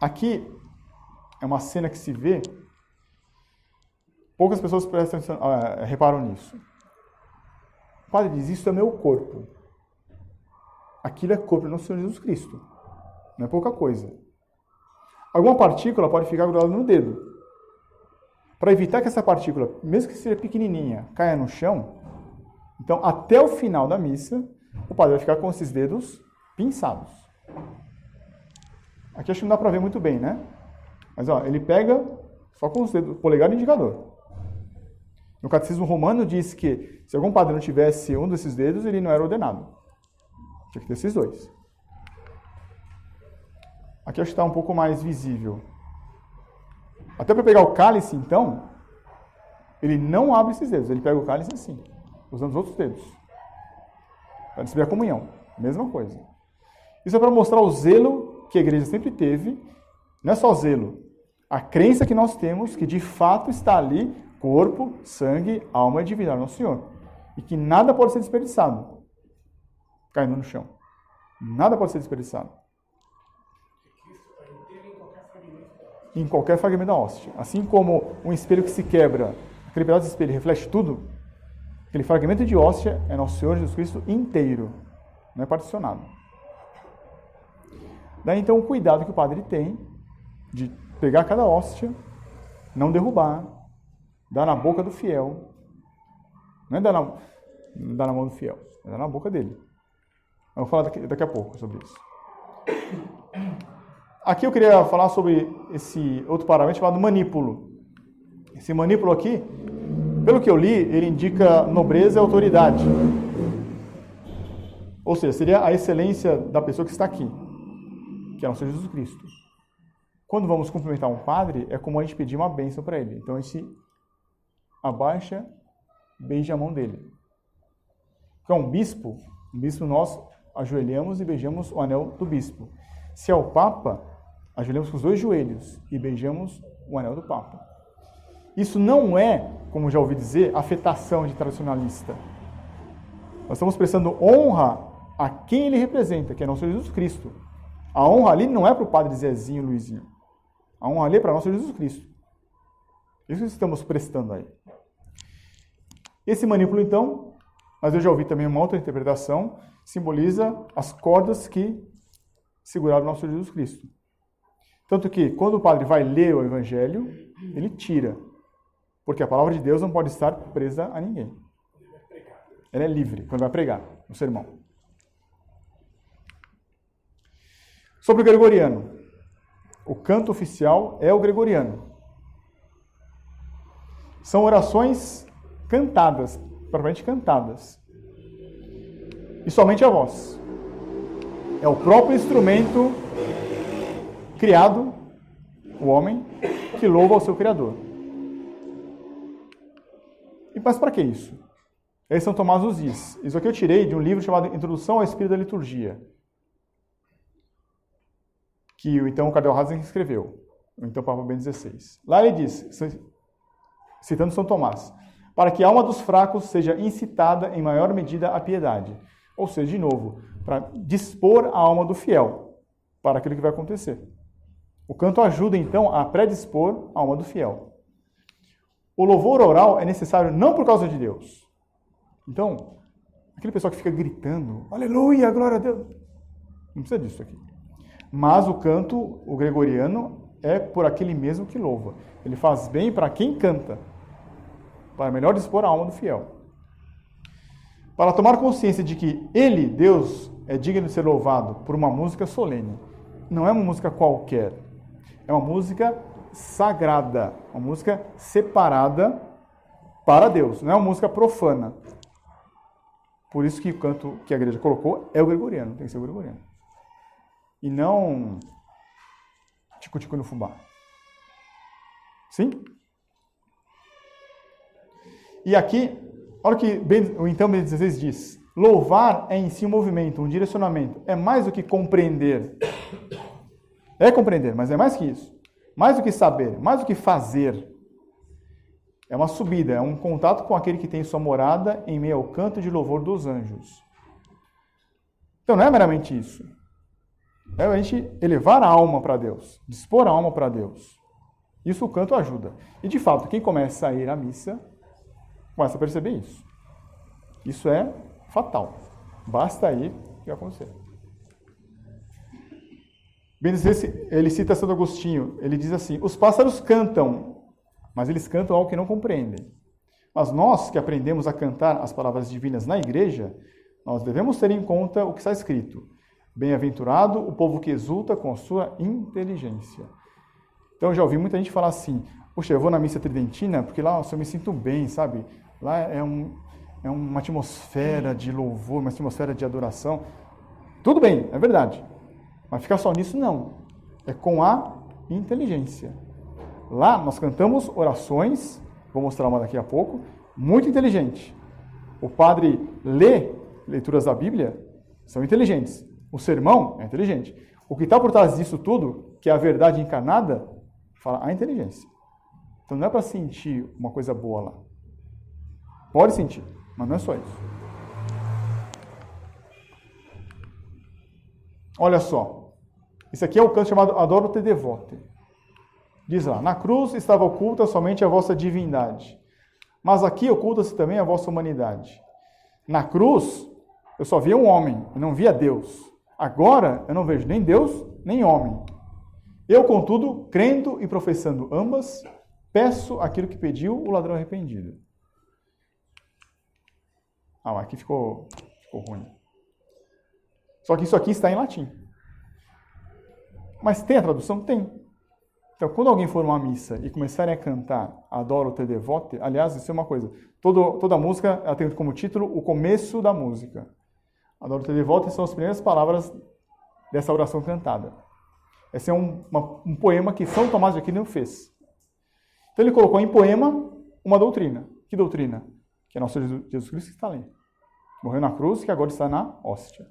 Aqui é uma cena que se vê, poucas pessoas reparam nisso. O padre diz, isso é meu corpo. Aquilo é corpo do nosso Senhor Jesus Cristo. Não é pouca coisa. Alguma partícula pode ficar grudada no dedo. Para evitar que essa partícula, mesmo que seja pequenininha, caia no chão, então até o final da missa, o padre vai ficar com esses dedos pinçados. Aqui acho que não dá para ver muito bem, né? Mas ó, ele pega só com os dedos, polegar e indicador. No Catecismo Romano diz que se algum padre não tivesse um desses dedos, ele não era ordenado. Tinha que ter esses dois. Aqui acho que está um pouco mais visível. Até para pegar o cálice, então, ele não abre esses dedos. Ele pega o cálice assim, usando os outros dedos. Para receber a comunhão. Mesma coisa. Isso é para mostrar o zelo que a igreja sempre teve. Não é só zelo. A crença que nós temos que de fato está ali corpo, sangue, alma e divindade do nosso Senhor. E que nada pode ser desperdiçado. Caindo no chão. Nada pode ser desperdiçado. Em qualquer fragmento da hóstia. Assim como um espelho que se quebra, aquele pedaço de espelho reflete tudo, aquele fragmento de hóstia é nosso Senhor Jesus Cristo inteiro. Não é particionado. Daí então o cuidado que o padre tem de pegar cada hóstia, não derrubar, dar na boca do fiel. Não é dar na mão do fiel, é dar na boca dele. Eu vou falar daqui a pouco sobre isso. Aqui eu queria falar sobre esse outro paramento chamado manípulo. Esse manípulo aqui, pelo que eu li, ele indica nobreza e autoridade. Ou seja, seria a excelência da pessoa que está aqui, que é o Senhor Jesus Cristo. Quando vamos cumprimentar um padre, é como a gente pedir uma bênção para ele. Então a gente abaixa, beija a mão dele. Então um bispo nós ajoelhamos e beijamos o anel do bispo. Se é o Papa, ajoelhamos com os dois joelhos e beijamos o anel do Papa. Isso não é, como já ouvi dizer, afetação de tradicionalista. Nós estamos prestando honra a quem ele representa, que é nosso Jesus Cristo. A honra ali não é para o padre Zezinho, Luizinho. A honra ali é para nosso Jesus Cristo. Isso que estamos prestando aí. Esse manípulo, então, mas eu já ouvi também uma outra interpretação, simboliza as cordas que seguraram o nosso Jesus Cristo. Tanto que, quando o padre vai ler o Evangelho, ele tira. Porque a palavra de Deus não pode estar presa a ninguém. Ela é livre quando vai pregar no sermão. Sobre o gregoriano. O canto oficial é o gregoriano. São orações cantadas, propriamente cantadas. E somente a voz. É o próprio instrumento criado, o homem, que louva ao seu Criador. Mas para que isso? Aí São Tomás nos diz. Isso aqui eu tirei de um livro chamado Introdução ao Espírito da Liturgia, que então o Cardeal Ratzinger escreveu, o então Papa Bento XVI. Lá ele diz, citando São Tomás, para que a alma dos fracos seja incitada em maior medida à piedade. Ou seja, de novo, para dispor a alma do fiel para aquilo que vai acontecer. O canto ajuda, então, a predispor a alma do fiel. O louvor oral é necessário não por causa de Deus. Então, aquele pessoal que fica gritando, aleluia, glória a Deus. Não precisa disso aqui. Mas o canto, o gregoriano, é por aquele mesmo que louva. Ele faz bem para quem canta, para melhor dispor a alma do fiel. Para tomar consciência de que Ele, Deus, é digno de ser louvado por uma música solene. Não é uma música qualquer. É uma música sagrada, uma música separada para Deus. Não é uma música profana. Por isso que o canto que a igreja colocou é o gregoriano, tem que ser o gregoriano. E não tico-tico no fubá. Sim? E aqui, olha o que o então Bento XVI diz. Louvar é em si um movimento, um direcionamento. É mais do que compreender. É compreender, mas é mais que isso. Mais do que saber, mais do que fazer. É uma subida, é um contato com aquele que tem sua morada em meio ao canto de louvor dos anjos. Então não é meramente isso. É a gente elevar a alma para Deus, dispor a alma para Deus. Isso o canto ajuda. E de fato, quem começa a ir à missa, começa a perceber isso. Isso é fatal. Basta ir e vai acontecer. Bem dizer, ele cita Santo Agostinho, ele diz assim, os pássaros cantam, mas eles cantam algo que não compreendem. Mas nós que aprendemos a cantar as palavras divinas na igreja, nós devemos ter em conta o que está escrito. Bem-aventurado o povo que exulta com a sua inteligência. Então eu já ouvi muita gente falar assim, poxa, eu vou na missa tridentina porque lá eu me sinto bem, sabe? Lá é uma atmosfera de louvor, uma atmosfera de adoração. Tudo bem, é verdade. Mas ficar só nisso, não. É com a inteligência. Lá nós cantamos orações, vou mostrar uma daqui a pouco, muito inteligente. O padre lê leituras da Bíblia, são inteligentes. O sermão é inteligente. O que está por trás disso tudo, que é a verdade encarnada, fala a inteligência. Então não é para sentir uma coisa boa lá. Pode sentir, mas não é só isso. Olha só. Isso aqui é o canto chamado Adoro te devote. Diz lá, na cruz estava oculta somente a vossa divindade, mas aqui oculta-se também a vossa humanidade. Na cruz, eu só via um homem, eu não via Deus. Agora, eu não vejo nem Deus, nem homem. Eu, contudo, crendo e professando ambas, peço aquilo que pediu o ladrão arrependido. Ah, aqui ficou ruim. Só que isso aqui está em latim. Mas tem a tradução? Tem. Então, quando alguém for numa missa e começarem a cantar Adoro te devote, aliás, isso é uma coisa, toda música ela tem como título o começo da música. Adoro te devote são as primeiras palavras dessa oração cantada. Esse é um poema que São Tomás de Aquino fez. Então ele colocou em poema uma doutrina. Que doutrina? Que é nosso Jesus Cristo que está ali. Morreu na cruz, que agora está na hóstia.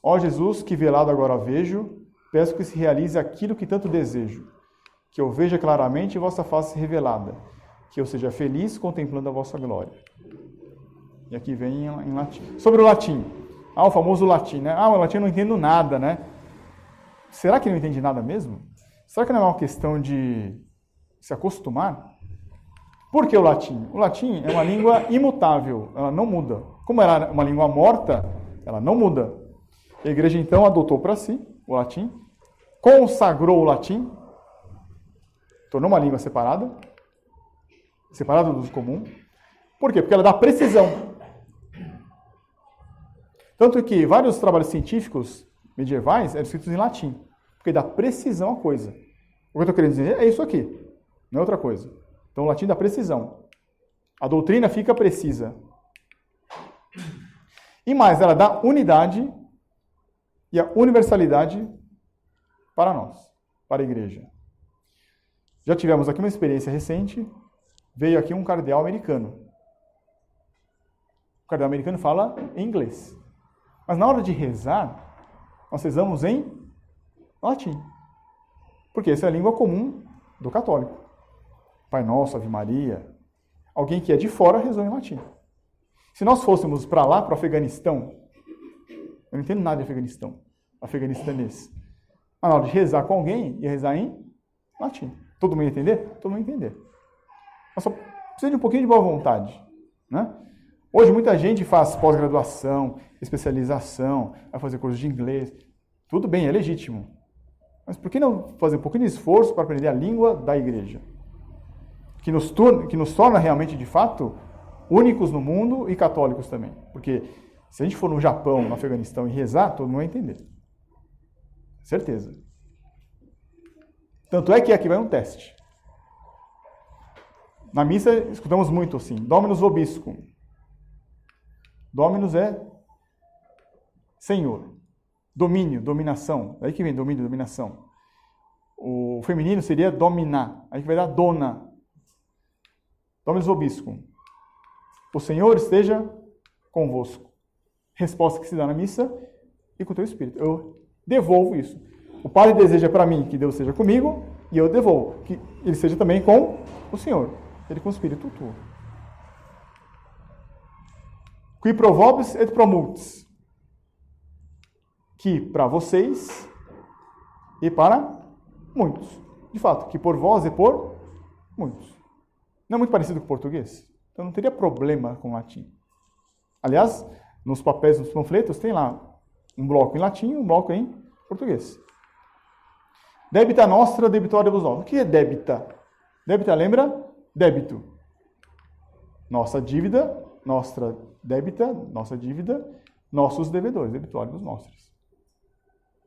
Ó Jesus, que velado agora vejo, peço que se realize aquilo que tanto desejo, que eu veja claramente vossa face revelada, que eu seja feliz contemplando a vossa glória. E aqui vem em latim. Sobre o latim. O famoso latim, né? O latim eu não entendo nada, né? Será que não entende nada mesmo? Será que não é uma questão de se acostumar? Por que o latim? O latim é uma língua imutável, ela não muda. Como ela é uma língua morta, ela não muda. A igreja, então, adotou para si o latim, consagrou o latim, tornou uma língua separada do uso comum. Por quê? Porque ela dá precisão. Tanto que vários trabalhos científicos medievais eram escritos em latim, porque dá precisão à coisa. O que eu estou querendo dizer é isso aqui, não é outra coisa. Então, o latim dá precisão. A doutrina fica precisa. E mais, ela dá unidade e a universalidade para nós, para a igreja. Já tivemos aqui uma experiência recente, veio aqui um cardeal americano. O cardeal americano fala em inglês. Mas na hora de rezar, nós rezamos em latim. Porque essa é a língua comum do católico. Pai Nosso, Ave Maria. Alguém que é de fora rezou em latim. Se nós fôssemos para lá, para o Afeganistão, eu não entendo nada de Afeganistão, afeganistanês. Mas na hora de rezar com alguém, ia rezar em latim. Todo mundo ia entender? Todo mundo ia entender. Mas só precisa de um pouquinho de boa vontade. Né? Hoje muita gente faz pós-graduação, especialização, vai fazer curso de inglês. Tudo bem, é legítimo. Mas por que não fazer um pouquinho de esforço para aprender a língua da igreja? Que nos torna realmente, de fato, únicos no mundo e católicos também. Porque se a gente for no Japão, no Afeganistão e rezar, todo mundo vai entender. Certeza. Tanto é que aqui vai um teste. Na missa escutamos muito assim, Dominus vobiscum. Dominus é Senhor. Domínio, dominação. Daí que vem domínio, dominação. O feminino seria dominar. Aí que vai dar dona. Dominus vobiscum. O Senhor esteja convosco. Resposta que se dá na missa e com o teu espírito. Eu devolvo isso. O Padre deseja para mim que Deus seja comigo e eu devolvo. Que Ele seja também com o Senhor. Ele com o Espírito tuo. Qui pro vobis et pro multis. Que para vocês e para muitos. De fato, que por vós e por muitos. Não é muito parecido com o português? Então não teria problema com o latim. Aliás, nos papéis, nos panfletos, tem lá um bloco em latim e um bloco em português. Debita nostra, debitoribus nostra. O que é débita? Débita lembra? Débito. Nossa dívida, nossa débita, nossa dívida, nossos devedores, debitoribus nostros.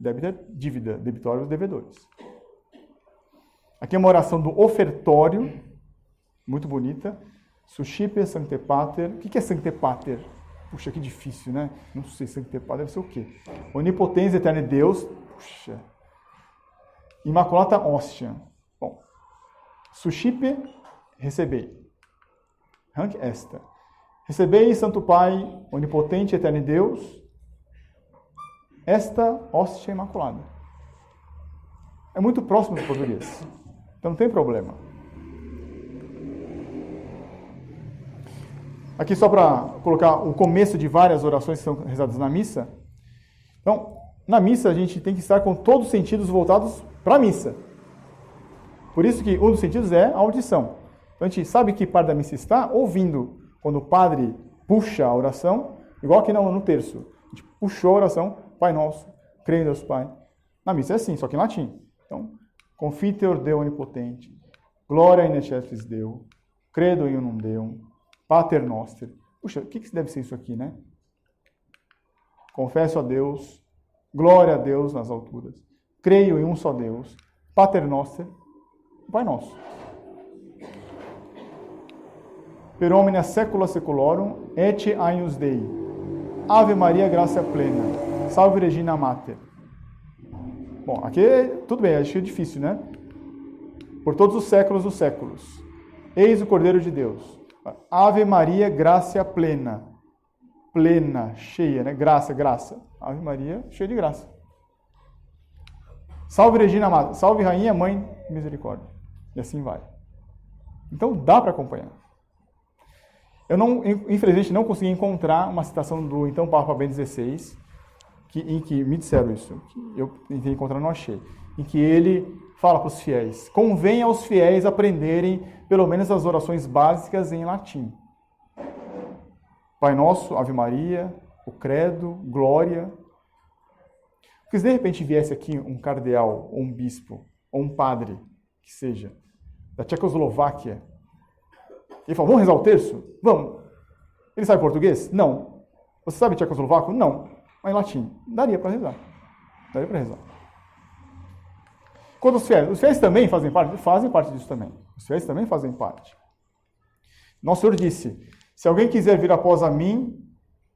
Débita é dívida, debitoribus devedores. Aqui é uma oração do ofertório, muito bonita. Suscipe Sancte Pater. O que é Sancte Pater? Puxa, que difícil, né? Não sei, Sancte Pater deve ser o quê? Onipotens eterno Deus. Puxa. Immaculata Hostia. Bom. Suscipe, recebei. Hanc esta. Recebei, Santo Pai, onipotente eterno Deus, esta hóstia imaculada. É muito próximo do português. Então não tem problema. Aqui só para colocar o começo de várias orações que são rezadas na missa. Então, na missa a gente tem que estar com todos os sentidos voltados para a missa. Por isso que um dos sentidos é a audição. Então a gente sabe que parte da missa está ouvindo. Quando o padre puxa a oração, igual aqui no terço. A gente puxou a oração, Pai Nosso, creio em Deus Pai. Na missa é assim, só que em latim. Então, confiteor Deo onipotente, gloria in excelsis Deo, credo in unum Deum, Pater Noster. Puxa, o que deve ser isso aqui, né? Confesso a Deus, glória a Deus nas alturas, creio em um só Deus, Pater Noster, Pai Nosso. Per omnia saecula saeculorum, ecce agnus Dei. Ave Maria, gratia plena. Salve Regina Mater. Bom, aqui tudo bem, acho que é difícil, né? Por todos os séculos dos séculos. Eis o Cordeiro de Deus. Ave Maria, gratia plena. Plena, cheia, né? Graça, graça. Ave Maria, cheia de graça. Salve Regina Mater. Salve Rainha, Mãe de Misericórdia. E assim vai. Então dá para acompanhar. Eu infelizmente não consegui encontrar uma citação do então Papa Bento XVI, em que me disseram isso, que eu tentei encontrar, não achei, em que ele fala para os fiéis, convém aos fiéis aprenderem pelo menos as orações básicas em latim. Pai Nosso, Ave Maria, o Credo, Glória. Porque se de repente viesse aqui um cardeal, ou um bispo, ou um padre, que seja, da Tchecoslováquia, ele falou, vamos rezar o terço? Vamos. Ele sabe português? Não. Você sabe tchecoslovaco? Não. Mas em latim. Daria para rezar. Daria para rezar. Quanto os fiéis também fazem parte? Fazem parte disso também. Os fiéis também fazem parte. Nosso Senhor disse, se alguém quiser vir após a mim,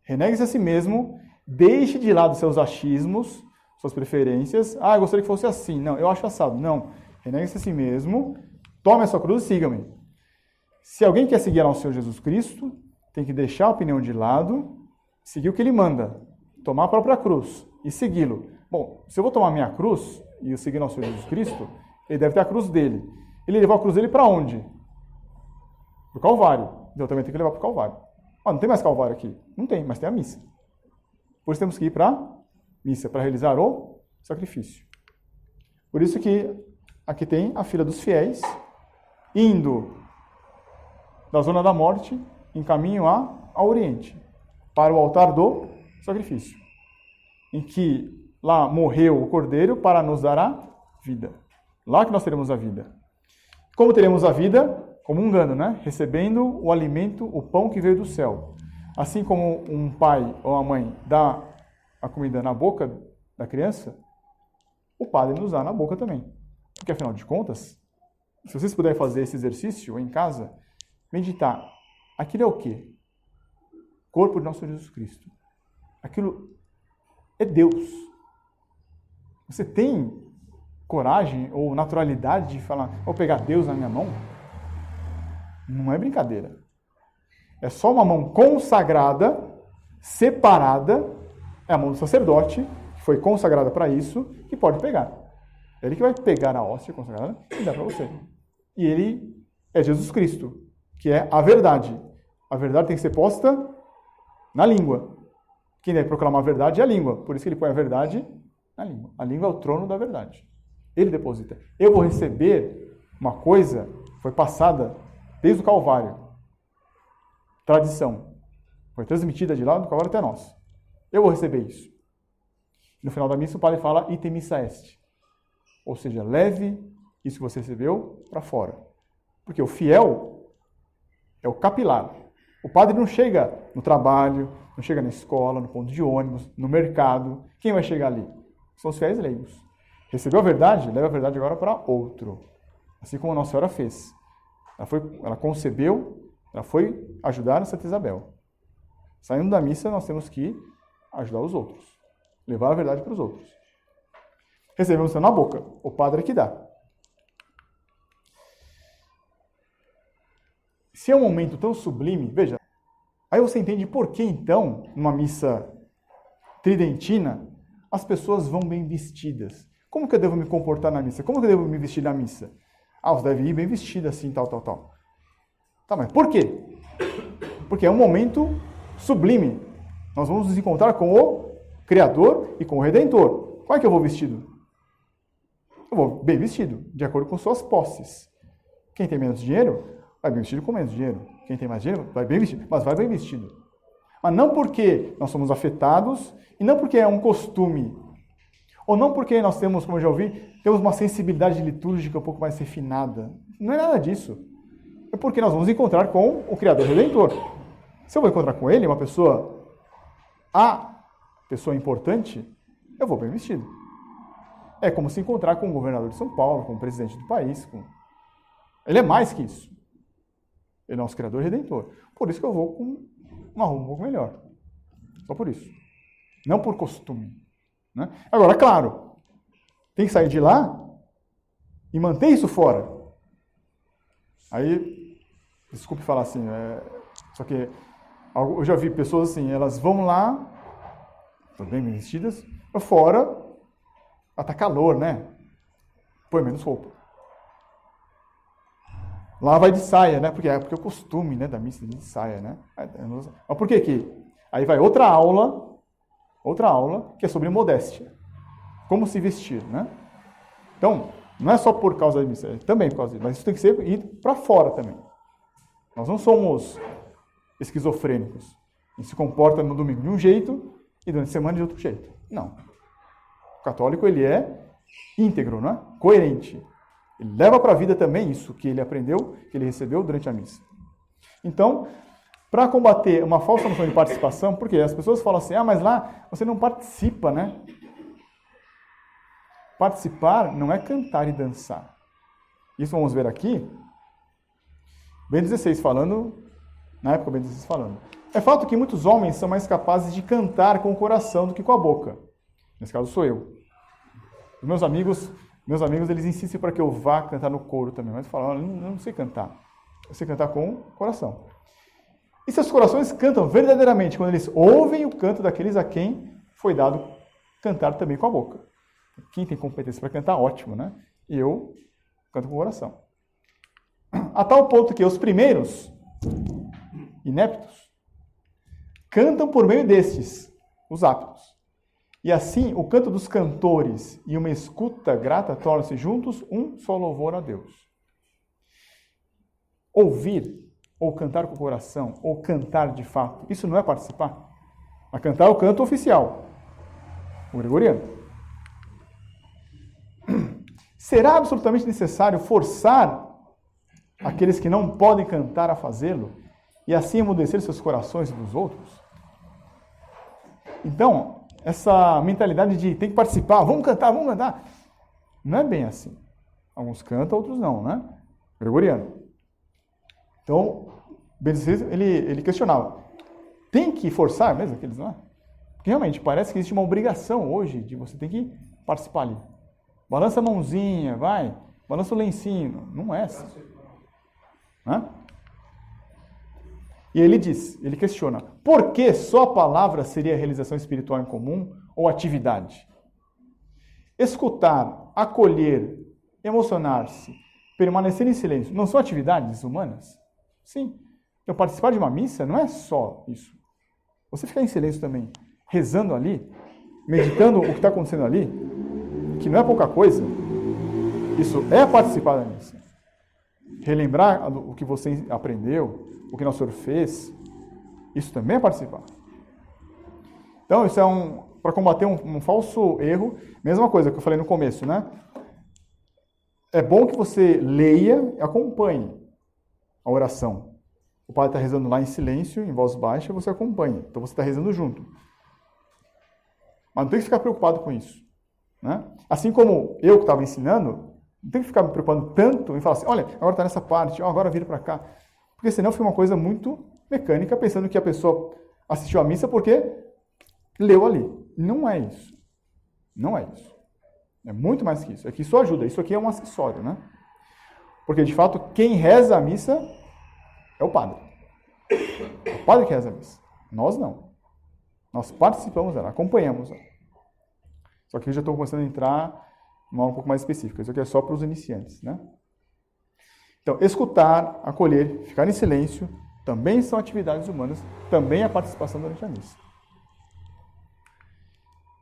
renegue-se a si mesmo, deixe de lado seus achismos, suas preferências. Ah, eu gostaria que fosse assim. Não, eu acho assado. Não. Renegue-se a si mesmo, tome a sua cruz e siga-me. Se alguém quer seguir ao Senhor Jesus Cristo, tem que deixar a opinião de lado, seguir o que Ele manda, tomar a própria cruz e segui-lo. Bom, se eu vou tomar a minha cruz e eu seguir ao Senhor Jesus Cristo, Ele deve ter a cruz dele. Ele levou a cruz dele para onde? Para o Calvário. Então eu também tenho que levar para o Calvário. Ah, não tem mais Calvário aqui? Não tem, mas tem a missa. Por isso temos que ir para a missa, para realizar o sacrifício. Por isso que aqui tem a fila dos fiéis, indo da zona da morte, em caminho à ao Oriente, para o altar do sacrifício, em que lá morreu o Cordeiro para nos dar a vida. Lá que nós teremos a vida. Como teremos a vida? Comungando, né? Recebendo o alimento, o pão que veio do céu. Assim como um pai ou uma mãe dá a comida na boca da criança, o Padre nos dá na boca também. Porque, afinal de contas, se vocês puderem fazer esse exercício em casa, meditar, aquilo é o quê? Corpo de nosso Senhor Jesus Cristo. Aquilo é Deus. Você tem coragem ou naturalidade de falar, vou pegar Deus na minha mão? Não é brincadeira. É só uma mão consagrada, separada, é a mão do sacerdote, que foi consagrada para isso, que pode pegar. É ele que vai pegar a hóstia consagrada e dar para você. E ele é Jesus Cristo, que é a verdade. A verdade tem que ser posta na língua. Quem deve proclamar a verdade é a língua. Por isso que ele põe a verdade na língua. A língua é o trono da verdade. Ele deposita. Eu vou receber uma coisa que foi passada desde o Calvário. Tradição. Foi transmitida de lá do Calvário até nós. Eu vou receber isso. No final da missa o padre fala, item missa est. Ou seja, leve isso que você recebeu para fora. Porque o fiel é o capilar. O padre não chega no trabalho, não chega na escola, no ponto de ônibus, no mercado. Quem vai chegar ali? São os fiéis leigos. Recebeu a verdade? Leva a verdade agora para outro. Assim como a Nossa Senhora fez. Ela concebeu, ela foi ajudar a Santa Isabel. Saindo da missa, nós temos que ajudar os outros. Levar a verdade para os outros. Recebemos na boca. O padre é que dá. Se é um momento tão sublime, veja, aí você entende por que, então, numa missa tridentina, as pessoas vão bem vestidas. Como que eu devo me comportar na missa? Como que eu devo me vestir na missa? Ah, você deve ir bem vestido assim, tal. Tá, mas por quê? Porque é um momento sublime. Nós vamos nos encontrar com o Criador e com o Redentor. Como é que eu vou vestido? Eu vou bem vestido, de acordo com suas posses. Quem tem menos dinheiro, vai bem vestido com menos dinheiro. Quem tem mais dinheiro, vai bem vestido, mas vai bem vestido. Mas não porque nós somos afetados, e não porque é um costume, ou não porque nós temos, como eu já ouvi, temos uma sensibilidade litúrgica um pouco mais refinada. Não é nada disso. É porque nós vamos encontrar com o Criador Redentor. Se eu vou encontrar com ele, a pessoa importante, eu vou bem vestido. É como se encontrar com o governador de São Paulo, com o presidente do país. Ele é mais que isso. Ele é nosso Criador Redentor. Por isso que eu vou com uma roupa um pouco melhor. Só por isso. Não por costume. Né? Agora, claro, tem que sair de lá e manter isso fora. Aí, desculpe falar assim, só que eu já vi pessoas assim, elas vão lá, estão bem vestidas, para fora, tá calor, né? Põe menos roupa. Lá vai de saia, né? Porque é o costume, né, da missa de saia, né? Mas por que que? Aí vai outra aula que é sobre modéstia. Como se vestir, né? Então, não é só por causa da missa, é também por causa disso, mas isso tem que ser ir para fora também. Nós não somos esquizofrênicos. A gente se comporta no domingo de um jeito e durante a semana de outro jeito. Não. O católico, ele é íntegro, não é? Coerente. Ele leva para a vida também isso que ele aprendeu, que ele recebeu durante a missa. Então, para combater uma falsa noção de participação, porque as pessoas falam assim, mas lá você não participa, né? Participar não é cantar e dançar. Isso vamos ver aqui. Bento XVI falando, na época Bento XVI falando. É fato que muitos homens são mais capazes de cantar com o coração do que com a boca. Nesse caso sou eu. Os meus amigos, eles insistem para que eu vá cantar no coro também, mas falam, eu não sei cantar. Eu sei cantar com o coração. E seus corações cantam verdadeiramente quando eles ouvem o canto daqueles a quem foi dado cantar também com a boca. Quem tem competência para cantar, ótimo, né? E eu canto com o coração. A tal ponto que os primeiros, ineptos, cantam por meio destes, os aptos. E assim, o canto dos cantores e uma escuta grata tornam-se juntos um só louvor a Deus. Ouvir ou cantar com o coração, ou cantar de fato, isso não é participar? A cantar é o canto oficial, o gregoriano. Será absolutamente necessário forçar aqueles que não podem cantar a fazê-lo e assim emudecer seus corações e dos outros? Então, essa mentalidade de tem que participar, vamos cantar, não é bem assim. Alguns cantam, outros não, né? Gregoriano. Então, Ben 16, ele questionava, tem que forçar mesmo aqueles, não é? Porque realmente parece que existe uma obrigação hoje de você ter que participar ali. Balança a mãozinha, vai, balança o lencinho. Não é assim. Né? E ele questiona, por que só a palavra seria realização espiritual em comum ou atividade? Escutar, acolher, emocionar-se, permanecer em silêncio, não são atividades humanas? Sim. Então, participar de uma missa não é só isso. Você ficar em silêncio também, rezando ali, meditando o que está acontecendo ali, que não é pouca coisa, isso é participar da missa. Relembrar o que você aprendeu, o que nosso Senhor fez, isso também é participar. Então, isso é para combater um falso erro, mesma coisa que eu falei no começo, né? É bom que você leia e acompanhe a oração. O padre está rezando lá em silêncio, em voz baixa, você acompanha. Então você está rezando junto. Mas não tem que ficar preocupado com isso. Né? Assim como eu que estava ensinando, não tem que ficar me preocupando tanto em falar assim, olha, agora está nessa parte, agora vira para cá. Porque senão fica uma coisa muito mecânica, pensando que a pessoa assistiu à missa porque leu ali. Não é isso. Não é isso. É muito mais que isso. É que isso ajuda. Isso aqui é um acessório, né? Porque, de fato, quem reza a missa é o padre. É o padre que reza a missa. Nós não. Nós participamos dela, acompanhamos ela. Só que eu já estou começando a entrar numa aula um pouco mais específica. Isso aqui é só para os iniciantes, né? Então, escutar, acolher, ficar em silêncio, também são atividades humanas, também é participação durante a missa.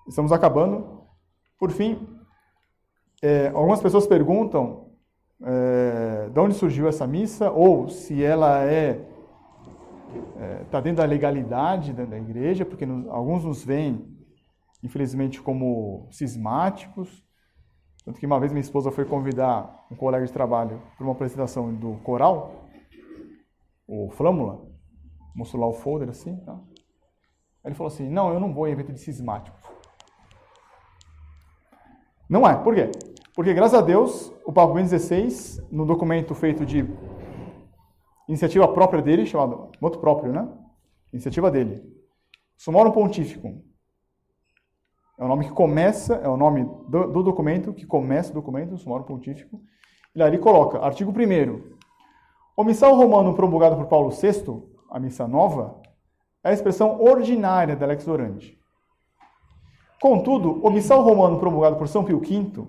Estamos acabando. Por fim, algumas pessoas perguntam de onde surgiu essa missa, ou se ela está dentro da legalidade da igreja, porque alguns nos veem, infelizmente, como cismáticos. Tanto que uma vez minha esposa foi convidar um colega de trabalho para uma apresentação do coral, o Flâmula, mostrou lá o folder assim, tá? Aí ele falou assim, não, eu não vou em evento de cismático. Não é, por quê? Porque, graças a Deus, o Papa Bento XVI, no documento feito de iniciativa própria dele, chamado motu próprio, né? Iniciativa dele. Sumorum Pontificum. É o nome que começa, é o nome do documento que começa o documento, Sumorum Pontificum. Ele ali coloca, artigo 1º. O missal romano promulgado por Paulo VI, a missa nova, é a expressão ordinária da Lex Orandi. Contudo, o missal romano promulgado por São Pio V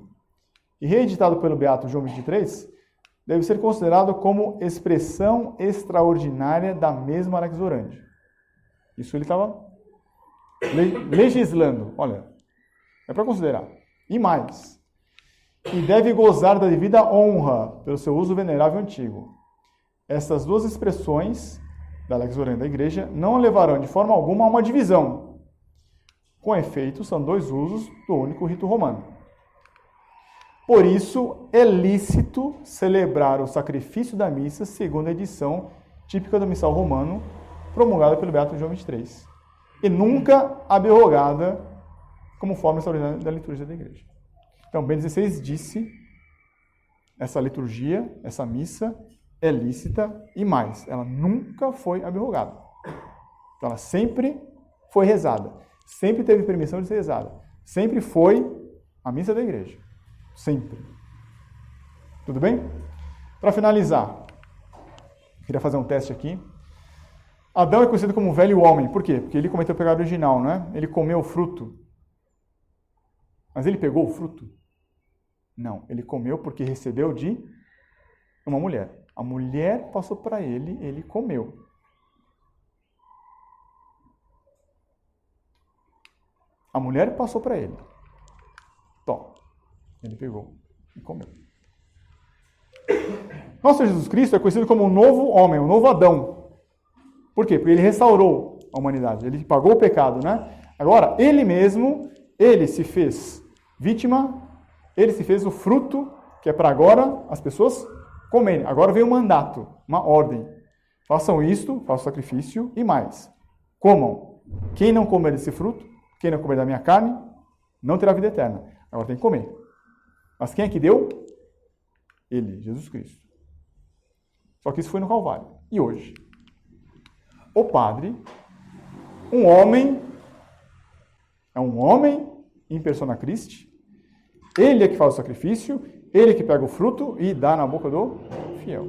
e reeditado pelo Beato João XXIII deve ser considerado como expressão extraordinária da mesma Lex Orandi. Isso ele estava legislando. Olha, é para considerar. E mais. E deve gozar da devida honra pelo seu uso venerável antigo. Essas duas expressões da Lex Orandi da Igreja não levarão de forma alguma a uma divisão. Com efeito, são dois usos do único rito romano. Por isso, é lícito celebrar o sacrifício da missa segundo a edição típica do missal romano, promulgada pelo Beato João XXIII, e nunca abrogada como forma extraordinária da liturgia da Igreja. Então, Bento XVI disse, essa liturgia, essa missa, é lícita e mais, ela nunca foi abrogada. Então, ela sempre foi rezada, sempre teve permissão de ser rezada, sempre foi a missa da Igreja. Sempre. Tudo bem? Para finalizar, queria fazer um teste aqui. Adão é conhecido como velho homem. Por quê? Porque ele cometeu o pecado original, não é? Ele comeu o fruto. Mas ele pegou o fruto? Não. Ele comeu porque recebeu de uma mulher. A mulher passou para ele, ele comeu. A mulher passou para ele. Tom. Ele pegou e comeu. Nosso Jesus Cristo é conhecido como o novo homem, o novo Adão. Por quê? Porque ele restaurou a humanidade, ele pagou o pecado, né? Agora, ele mesmo, ele se fez vítima, ele se fez o fruto, que é para agora as pessoas comerem. Agora vem um mandato, uma ordem. Façam isto, façam sacrifício e mais. Comam. Quem não comer desse fruto, quem não comer da minha carne, não terá vida eterna. Agora tem que comer. Mas quem é que deu? Ele, Jesus Cristo. Só que isso foi no Calvário. E hoje? O Padre, um homem em persona Christi, ele é que faz o sacrifício, ele é que pega o fruto e dá na boca do fiel.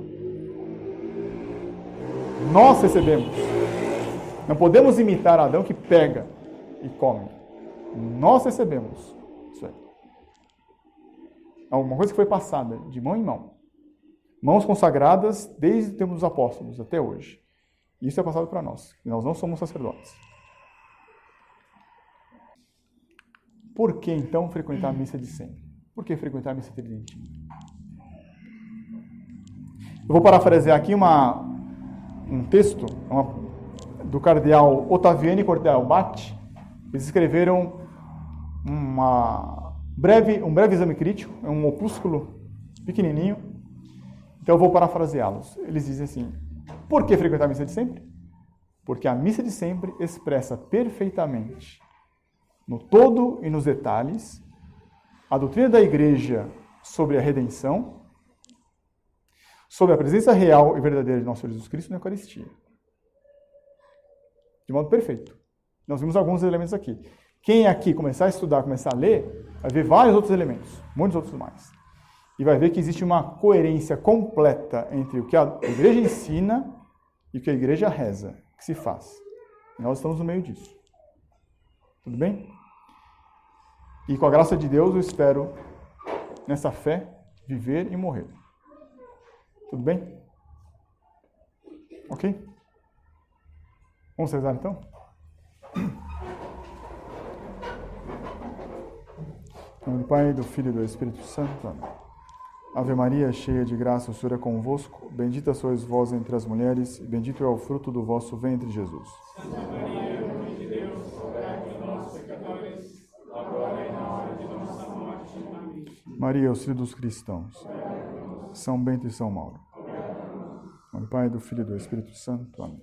Nós recebemos. Não podemos imitar Adão que pega e come. Nós recebemos isso aí. Alguma coisa que foi passada de mão em mão. Mãos consagradas desde o tempo dos apóstolos até hoje. Isso é passado para nós. E nós não somos sacerdotes. Por que, então, frequentar a missa de sempre? Por que frequentar a missa tridentina? Eu vou parafrasear aqui um texto do cardeal Ottaviani Cortella-Batti. Eles escreveram um breve exame crítico, é um opúsculo pequenininho. Então eu vou parafraseá-los. Eles dizem assim: por que frequentar a missa de sempre? Porque a missa de sempre expressa perfeitamente, no todo e nos detalhes, a doutrina da Igreja sobre a redenção, sobre a presença real e verdadeira de nosso Senhor Jesus Cristo na Eucaristia. De modo perfeito. Nós vimos alguns elementos aqui. Quem aqui começar a estudar, começar a ler, vai ver vários outros elementos, muitos outros mais. E vai ver que existe uma coerência completa entre o que a Igreja ensina e o que a Igreja reza, que se faz. E nós estamos no meio disso. Tudo bem? E com a graça de Deus, eu espero, nessa fé, viver e morrer. Tudo bem? Ok? Vamos rezar então? Em nome do Pai, do Filho e do Espírito Santo. Amém. Ave Maria, cheia de graça, o Senhor é convosco. Bendita sois vós entre as mulheres, e bendito é o fruto do vosso ventre, Jesus. Santa Maria, Mãe de Deus, rogai por nós, pecadores, agora e na hora de nossa morte. Amém. Maria, auxílio dos cristãos. São Bento e São Mauro. Em nome do Pai, do Filho e do Espírito Santo. Amém.